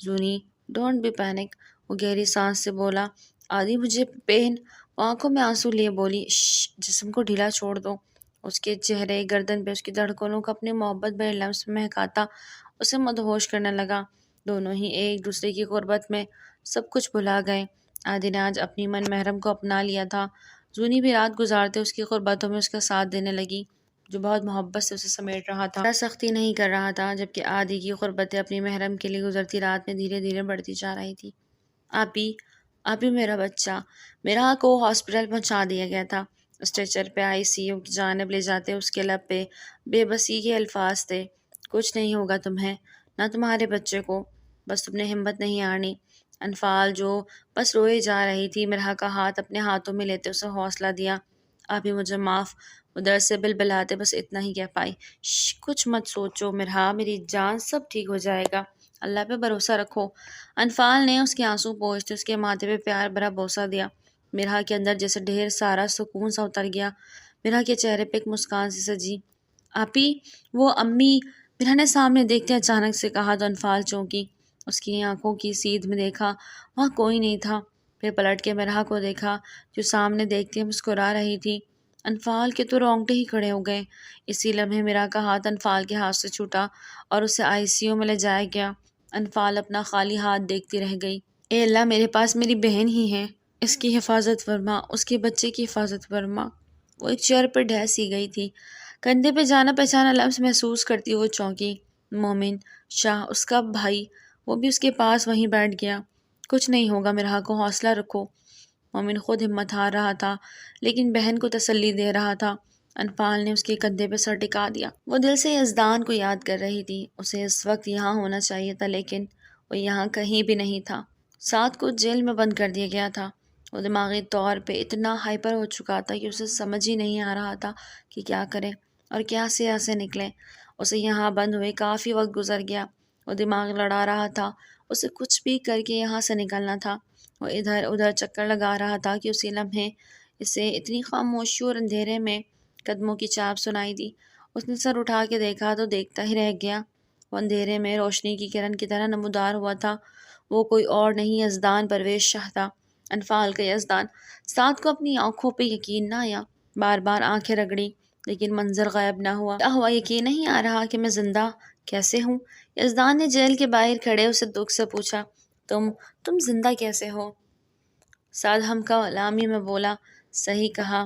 زونی، ڈونٹ بی پینک، وہ گہری سانس سے بولا۔ عادی، مجھے پین، وہ آنکھوں میں آنسو لیے بولی۔ شش، جسم کو ڈھیلا چھوڑ دو۔ اس کے چہرے گردن پہ اس کی دھڑکنوں کو اپنے محبت بھرے لمس میں مہکاتا اسے مدہوش کرنے لگا۔ دونوں ہی ایک دوسرے کی قربت میں سب کچھ بھلا گئے۔ عادی نے آج اپنی من محرم کو اپنا لیا تھا۔ زونی بھی رات گزارتے اس کی قربتوں میں اس کا ساتھ دینے لگی، جو بہت محبت سے اسے سمیٹ رہا تھا، سختی نہیں کر رہا تھا، جبکہ عادی کی قربتیں اپنی محرم کے لیے گزرتی رات میں دھیرے دھیرے بڑھتی جا رہی تھی۔ آپی میرا بچہ، میرا کو ہاسپٹل پہنچا دیا گیا تھا۔ اسٹریچر پہ ICU کی جانب لے جاتے اس کے لب پہ بے بسی کے الفاظ تھے، کچھ نہیں ہوگا تمہیں، نہ تمہارے بچے کو، بس تم نے ہمت نہیں ہارنی۔ انفال جو بس روئے جا رہی تھی، مرحا کا ہاتھ اپنے ہاتھوں میں لیتے اسے حوصلہ دیا۔ آپی مجھے معاف، وہ درد سے بلبلاتے بس اتنا ہی کہہ پائی۔ کچھ مت سوچو مرحا، میری جان، سب ٹھیک ہو جائے گا، اللہ پہ بھروسہ رکھو۔ انفال نے اس کے آنسو پوچھتے اس کے ماتھے پہ پیار بھرا بوسہ دیا۔ مرحا کے اندر جیسے ڈھیر سارا سکون سا اتر گیا۔ مرحا کے چہرے پہ ایک مسکان سی سجی۔ آپی، وہ امی، مرحا نے سامنے دیکھتے اچانک سے کہا تو انفال چونکی۔ اس کی آنکھوں کی سیدھ میں دیکھا، وہاں کوئی نہیں تھا۔ پھر پلٹ کے مرحا کو دیکھا جو سامنے دیکھتے مسکرا رہی تھی۔ انفال کے تو رونگٹے ہی کھڑے ہو گئے۔ اسی لمحے مرحا کا ہاتھ انفال کے ہاتھ سے چھوٹا اور اسے ICU میں لے جایا گیا۔ انفال اپنا خالی ہاتھ دیکھتی رہ گئی۔ اے اللہ، میرے پاس میری بہن ہی ہے، اس کی حفاظت فرما، اس کے بچے کی حفاظت فرما۔ وہ ایک چیئر پر ڈھہ سی گئی تھی، کندھے پہ جانا پہچانا لمس محسوس کرتی وہ چونکی۔ مومن شاہ، اس کا بھائی، وہ بھی اس کے پاس وہیں بیٹھ گیا۔ کچھ نہیں ہوگا مرحا کو حوصلہ رکھو۔ مومن خود ہمت ہار رہا تھا لیکن بہن کو تسلی دے رہا تھا۔ انفال نے اس کے کندھے پہ سر ٹکا دیا۔ وہ دل سے یزدان کو یاد کر رہی تھی، اسے اس وقت یہاں ہونا چاہیے تھا لیکن وہ یہاں کہیں بھی نہیں تھا۔ ساتھ کو جیل میں بند کر دیا گیا تھا۔ وہ دماغی طور پہ اتنا ہائپر ہو چکا تھا کہ اسے سمجھ ہی نہیں آ رہا تھا کہ کیا کرے اور کیا سے ایسے نکلے۔ اسے یہاں بند ہوئے کافی وقت گزر گیا۔ وہ دماغ لڑا رہا تھا، اسے کچھ بھی کر کے یہاں سے نکلنا تھا۔ وہ ادھر ادھر چکر لگا رہا تھا کہ اسی لمحے اسے اتنی خاموشی اور اندھیرے میں قدموں کی چاپ سنائی دی۔ اس نے سر اٹھا کے دیکھا تو دیکھتا ہی رہ گیا۔ وہ اندھیرے میں روشنی کی کرن کی طرح نمودار ہوا تھا۔ وہ کوئی اور نہیں، یزدان پرویز شاہ تھا، انفال کا یزدان۔ ساتھ کو اپنی آنکھوں پہ یقین نہ آیا، بار بار آنکھیں رگڑی لیکن منظر غائب نہ ہوا۔ یقین نہیں آ رہا کہ میں زندہ کیسے ہوں؟ یزدان نے جیل کے باہر کھڑے اسے دکھ سے پوچھا۔ تم زندہ کیسے ہو؟ سعد ہم کلامی میں بولا۔ صحیح کہا،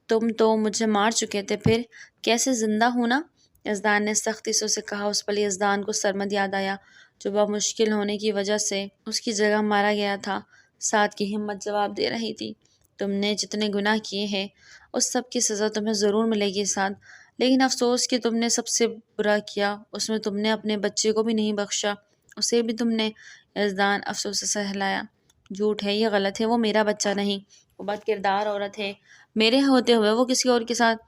تم تو مجھے مار چکے تھے، پھر کیسے زندہ ہوں نا؟ یزدان نے سختی سے اسے کہا۔ اس پل یزدان کو سرمد یاد آیا جو بمشکل ہونے کی وجہ سے اس کی جگہ مارا گیا تھا۔ سعد کی ہمت جواب دے رہی تھی، تم نے جتنے گناہ کیے ہیں اس سب کی سزا تمہیں ضرور ملے گی سعد، لیکن افسوس کہ تم نے سب سے برا کیا، اس میں تم نے اپنے بچے کو بھی نہیں بخشا، اسے بھی تم نے۔ یزدان افسوس سے سہلایا۔ جھوٹ ہے، یہ غلط ہے، وہ میرا بچہ نہیں، وہ بد کردار عورت ہے، میرے ہوتے ہوئے وہ کسی اور کے ساتھ۔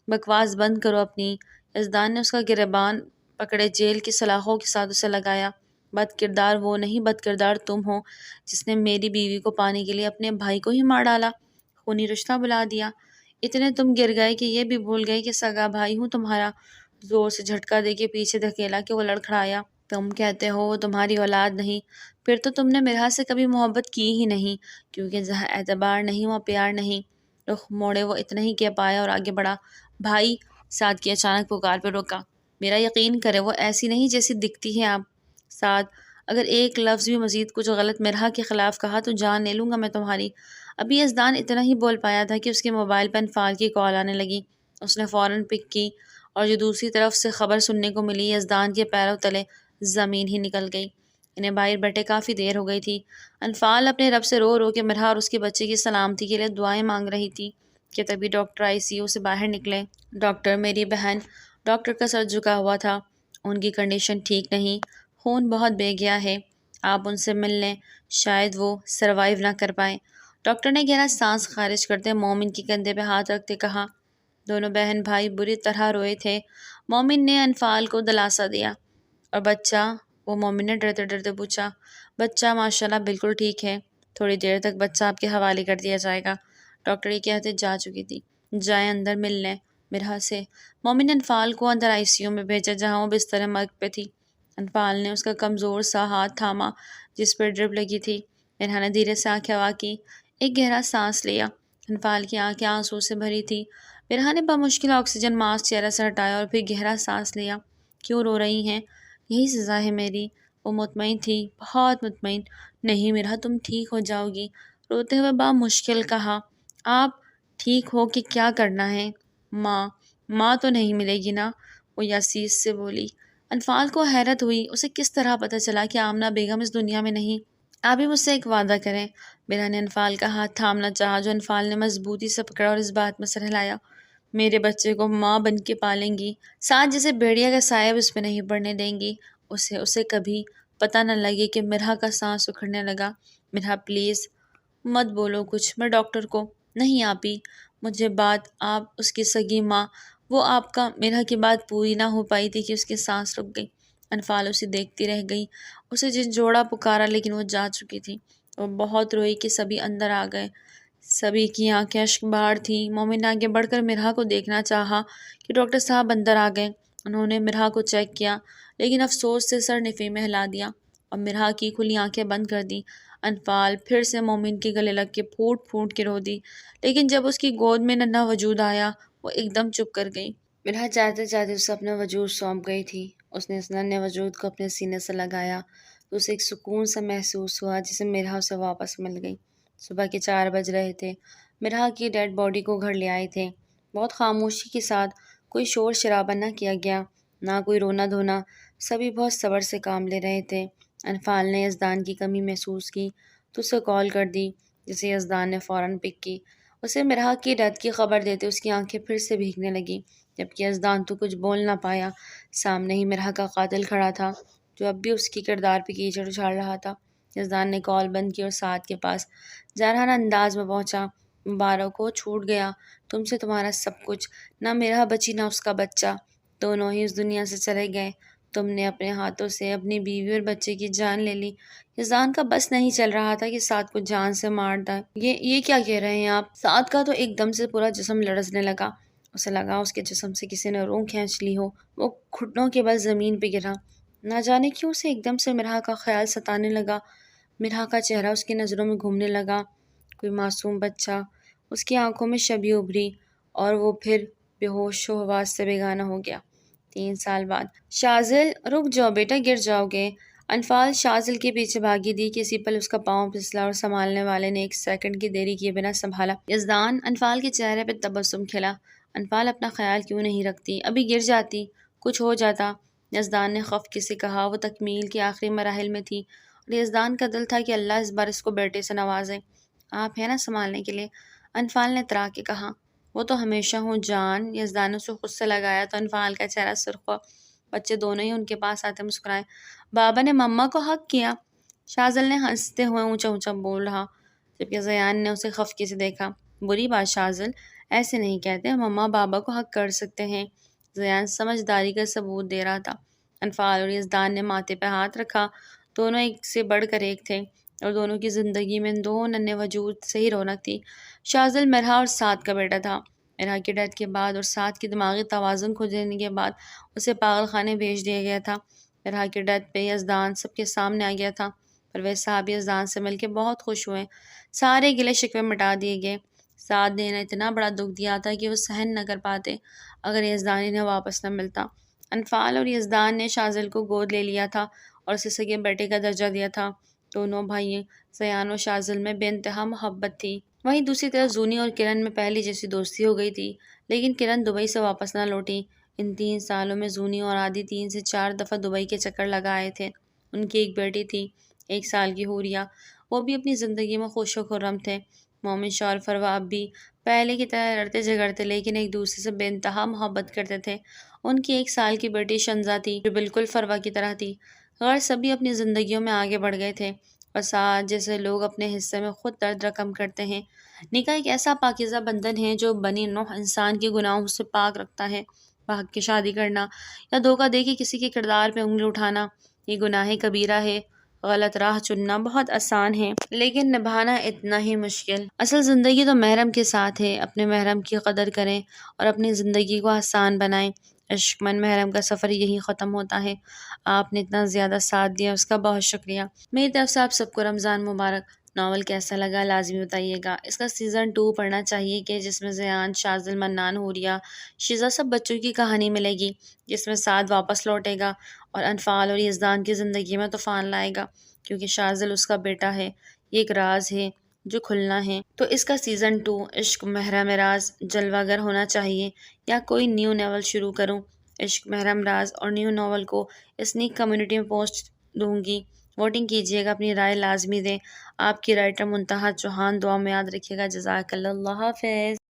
بکواس بند کرو اپنی۔ یزدان نے اس کا گریبان پکڑے جیل کی سلاخوں کے ساتھ اسے لگایا۔ بد کردار وہ نہیں، بد کردار تم ہو، جس نے میری بیوی کو پانے کے لیے اپنے بھائی کو ہی مار ڈالا، خونی رشتہ بلا دیا۔ اتنے تم گر گئے کہ یہ بھی بھول گئے کہ سگا بھائی ہوں تمہارا۔ زور سے جھٹکا دے کے پیچھے دھکیلا کہ وہ لڑکھڑایا۔ تم کہتے ہو وہ تمہاری اولاد نہیں، پھر تو تم نے مرحا سے کبھی محبت کی ہی نہیں، کیونکہ جہاں اعتبار نہیں وہاں پیار نہیں۔ رخ موڑے وہ اتنا ہی کہہ پایا اور آگے بڑھا۔ بھائی! سعد کی اچانک پکار پہ روکا۔ میرا یقین کرے وہ ایسی نہیں جیسی دکھتی ہے آپ۔ سعد! اگر ایک لفظ بھی مزید کچھ غلط مرحا کے خلاف کہا تو جان لے لوں گا میں تمہاری۔ ابھی یزدان اتنا ہی بول پایا تھا کہ اس کے موبائل پہ انفال کی کال آنے لگی۔ اس نے فوراً پک کی اور جو دوسری طرف سے خبر سننے کو ملی، یزدان کے پیروں تلے زمین ہی نکل گئی۔ انہیں باہر بیٹھے کافی دیر ہو گئی تھی۔ انفال اپنے رب سے رو رو کے مرحا اور اس کے بچے کی سلامتی کے لیے دعائیں مانگ رہی تھی کہ تبھی ڈاکٹر ICU سے باہر نکلے۔ ڈاکٹر! میری بہن! ڈاکٹر کا سر جھکا ہوا تھا۔ ان کی کنڈیشن ٹھیک نہیں، خون بہت بہہ گیا ہے، آپ ان سے مل لیں، شاید وہ سروائیو نہ کر پائیں۔ ڈاکٹر نے گہرا سانس خارج کرتے مومن کے کندھے پہ ہاتھ رکھتے کہا۔ دونوں بہن بھائی بری طرح روئے تھے۔ مومن نے انفال کو دلاسا دیا۔ اور بچہ؟ وہ مومن نے ڈرتے ڈرتے پوچھا۔ بچہ ماشاءاللہ بالکل ٹھیک ہے، تھوڑی دیر تک بچہ آپ کے حوالے کر دیا جائے گا۔ ڈاکٹر یہ کہتے جا چکی تھی۔ جائیں اندر مل لیں مرحا سے۔ مومن نے انفال کو اندر ICU میں بھیجا جہاں وہ بستر مرگ پہ تھی۔ انفال نے اس کا کمزور سا ہاتھ تھاما جس پر ڈرپ لگی تھی۔ مرحا نے دھیرے سے آنکھیں وا کی، ایک گہرا سانس لیا۔ انفال کی آنکھیں آنسو سے بھری تھی۔ مرحا نے بمشکل آکسیجن ماسک چہرے سے ہٹایا اور پھر گہرا سانس لیا۔ کیوں رو رہی ہیں؟ یہی سزا ہے میری۔ وہ مطمئن تھی، بہت مطمئن۔ نہیں مرحا، تم ٹھیک ہو جاؤ گی۔ روتے ہوئے بمشکل کہا۔ آپ ٹھیک ہو کہ کیا کرنا ہے؟ ماں تو نہیں ملے گی نا؟ وہ یاسیس سے بولی۔ انفال کو حیرت ہوئی، اسے کس طرح پتہ چلا کہ آمنہ بیگم اس دنیا میں نہیں؟ آپ بھی مجھ سے ایک وعدہ کریں۔ مرحا نے انفال کا ہاتھ تھامنا چاہا جو انفال نے مضبوطی سے پکڑا اور اس بات میں سر ہلایا، میرے بچے کو ماں بن کے پالیں گی، ساتھ جیسے بھیڑیا کا سایہ اس پہ نہیں پڑنے دیں گی، اسے کبھی پتہ نہ لگے کہ مرحا کا سانس اکھڑنے لگا۔ مرحا پلیز مت بولو کچھ، میں ڈاکٹر کو۔ نہیں آپی، مجھے بات آپ اس کی سگی ماں، وہ آپ کا۔ مرحا کی بات پوری نہ ہو پائی تھی کہ اس کی سانس رک گئی۔ انفال اسے دیکھتی رہ گئی۔ اسے جن جوڑا پکارا لیکن وہ جا چکی تھی۔ وہ بہت روئی کہ سبھی اندر آ گئے۔ سبھی کی آنکھیں اشک بار تھیں۔ مومن نے آگے بڑھ کر مرحا کو دیکھنا چاہا کہ ڈاکٹر صاحب اندر آ گئے۔ انہوں نے مرحا کو چیک کیا لیکن افسوس سے سر نفی میں ہلا دیا اور مرحا کی کھلی آنکھیں بند کر دی۔ انفال پھر سے مومن کے گلے لگ کے پھوٹ پھوٹ کے رو دی، لیکن جب اس کی گود میں ننھا وجود آیا وہ ایک دم چپ کر گئی۔ مرحا چاہتے چاہتے اسے اپنا وجود سونپ گئی تھی۔ اس نے اس ننھے وجود کو اپنے سینے سے لگایا تو اسے ایک سکون سا محسوس ہوا جسے مرحا اسے واپس مل گئی۔ صبح کے 4 بج رہے تھے۔ مرحا کی ڈیڈ باڈی کو گھر لے آئے تھے، بہت خاموشی کے ساتھ، کوئی شور شرابہ نہ کیا گیا، نہ کوئی رونا دھونا، سبھی بہت صبر سے کام لے رہے تھے۔ انفال نے یزدان کی کمی محسوس کی تو اسے کال کر دی جسے یزدان نے فوراً پک کی۔ اسے مرحا کی ڈیتھ کی خبر دیتے اس کی آنکھیں پھر سے بھیگنے لگیں، جبکہ یزدان تو کچھ بول نہ پایا۔ سامنے ہی مرحا کا قاتل کھڑا تھا جو اب بھی اس کی کردار پہ کیچڑ اچھال رہا تھا۔ یزدان نے کال بند کی اور سعد کے پاس جارحانہ انداز میں پہنچا۔ مبارک ہو، چھوٹ گیا تم سے تمہارا سب کچھ، نہ مرحا بچی نہ اس کا بچہ، دونوں ہی اس دنیا سے چلے گئے۔ تم نے اپنے ہاتھوں سے اپنی بیوی اور بچے کی جان لے لی۔ یزدان کا بس نہیں چل رہا تھا کہ سعد کو جان سے مار ڈالے۔ یہ کیا کہہ رہے ہیں آپ؟ سعد کا تو ایک دم سے پورا جسم لرزنے لگا۔ اسے لگا اس کے جسم سے کسی نے روح کھینچ لی ہو۔ وہ گھٹنوں کے بل زمین پہ گرا۔ نہ جانے کیوں اسے ایک دم سے مرحا کا خیال ستانے لگا۔ مرحا کا چہرہ اس کی نظروں میں گھومنے لگا، کوئی معصوم بچہ۔ اس کی آنکھوں میں شبیہ ابھری اور وہ پھر بے ہوش و حواس سے بیگانہ ہو گیا۔ 3 سال بعد۔ شاذل! رک جاؤ بیٹا، گر جاؤ گے۔ انفال شاذل کے پیچھے بھاگی دی۔ کسی پل اس کا پاؤں پھسلا اور سنبھالنے والے نے 1 سیکنڈ کی دیری کیے بنا سنبھالا۔ یزدان! انفال کے چہرے پہ تبسم کھلا۔ انفال اپنا خیال کیوں نہیں رکھتی؟ ابھی گر جاتی، کچھ ہو جاتا۔ یزدان نے خفقے سے کہا۔ وہ تکمیل کے آخری مراحل میں تھی اور یزدان کا دل تھا کہ اللہ اس بار اس کو بیٹے سے نوازے۔ آپ ہیں نا سنبھالنے کے لیے؟ انفال نے اترا کے کہا۔ وہ تو ہمیشہ ہوں جان۔ یزدان نے اسے خود سے لگایا تو انفعال کا چہرہ سرخ ہوا۔ بچے دونوں ہی ان کے پاس آتے مسکرائے۔ بابا نے مما کو حق کیا، شاذل نے ہنستے ہوئے اونچا اونچا بول رہا، جبکہ زیان نے اسے خفگی سے دیکھا۔ بری بات شاذل، ایسے نہیں کہتے، مما بابا کو حق کر سکتے ہیں۔ زیان سمجھداری کا ثبوت دے رہا تھا۔ انفعال اور یزدان نے ماتھے پہ ہاتھ رکھا۔ دونوں ایک سے بڑھ کر ایک تھے اور دونوں کی زندگی میں ان دو ننھے وجود سے ہی رونق تھی۔ شاذل مرحا اور سعد کا بیٹا تھا۔ مرحا کی ڈیتھ کے بعد اور سعد کی دماغی توازن کھو دینے کے بعد اسے پاگل خانے بھیج دیا گیا تھا۔ مرحا کی ڈیتھ پہ یزدان سب کے سامنے آ گیا تھا۔ پرویز صاحب یزدان سے مل کے بہت خوش ہوئے۔ سارے گلے شکوے مٹا دیے گئے۔ سعد نے انہیں اتنا بڑا دکھ دیا تھا کہ وہ سہن نہ کر پاتے اگر یزدان انہیں واپس نہ ملتا۔ انفعال اور یزدان نے شاذل کو گود لے لیا تھا اور اسے سگے بیٹے کا درجہ دیا تھا۔ دونوں بھائی زیان و شاذل میں بے انتہا محبت تھی۔ وہیں دوسری طرف زونی اور کرن میں پہلی جیسی دوستی ہو گئی تھی، لیکن کرن دبئی سے واپس نہ لوٹی۔ ان 3 سالوں میں زونی اور عادی 3 سے 4 دفعہ دبئی کے چکر لگا آئے تھے۔ ان کی ایک بیٹی تھی، 1 سال کی حوریہ، وہ بھی اپنی زندگی میں خوش و خرم تھے۔ مومن شاہ اور فروا اب بھی پہلے کی طرح لڑتے جھگڑتے لیکن ایک دوسرے سے بے انتہا محبت کرتے تھے۔ ان کی 1 سال کی بیٹی شنزا تھی جو بالکل فروا کی طرح تھی۔ غیر سبھی اپنی زندگیوں میں آگے بڑھ گئے تھے اور ساتھ جیسے لوگ اپنے حصے میں خود درد رقم کرتے ہیں۔ نکاح ایک ایسا پاکیزہ بندھن ہے جو بنی نوح انسان کے گناہوں سے پاک رکھتا ہے۔ بحق کی شادی کرنا یا دھوکہ دے کے کسی کے کردار پہ انگلی اٹھانا یہ گناہ کبیرہ ہے۔ غلط راہ چننا بہت آسان ہے لیکن نبھانا اتنا ہی مشکل۔ اصل زندگی تو محرم کے ساتھ ہے۔ اپنے محرم کی قدر کریں اور اپنی زندگی کو آسان بنائیں۔ عشق من محرم کا سفر یہی ختم ہوتا ہے۔ آپ نے اتنا زیادہ ساتھ دیا، اس کا بہت شکریہ۔ میری طرف سے آپ سب کو رمضان مبارک۔ ناول کیسا لگا لازمی بتائیے گا۔ اس کا سیزن 2 پڑھنا چاہیے کہ جس میں زیان، شاذل، منان، حوریہ، شیزہ سب بچوں کی کہانی ملے گی، جس میں سعد واپس لوٹے گا اور انفعال اور یزدان کی زندگی میں طوفان لائے گا، کیونکہ شاذل اس کا بیٹا ہے۔ یہ ایک راز ہے جو کھلنا ہے۔ تو اس کا سیزن 2 عشق محرم راز جلوہ گر ہونا چاہیے یا کوئی نیو ناول شروع کروں۔ عشق محرم راز اور نیو ناول کو اسنیک کمیونٹی میں پوسٹ دوں گی، ووٹنگ کیجیے گا، اپنی رائے لازمی دیں۔ آپ کی رائٹر منتہا چوہان، دعا میں یاد رکھیے گا۔ جزاک اللہ، اللہ حافظ۔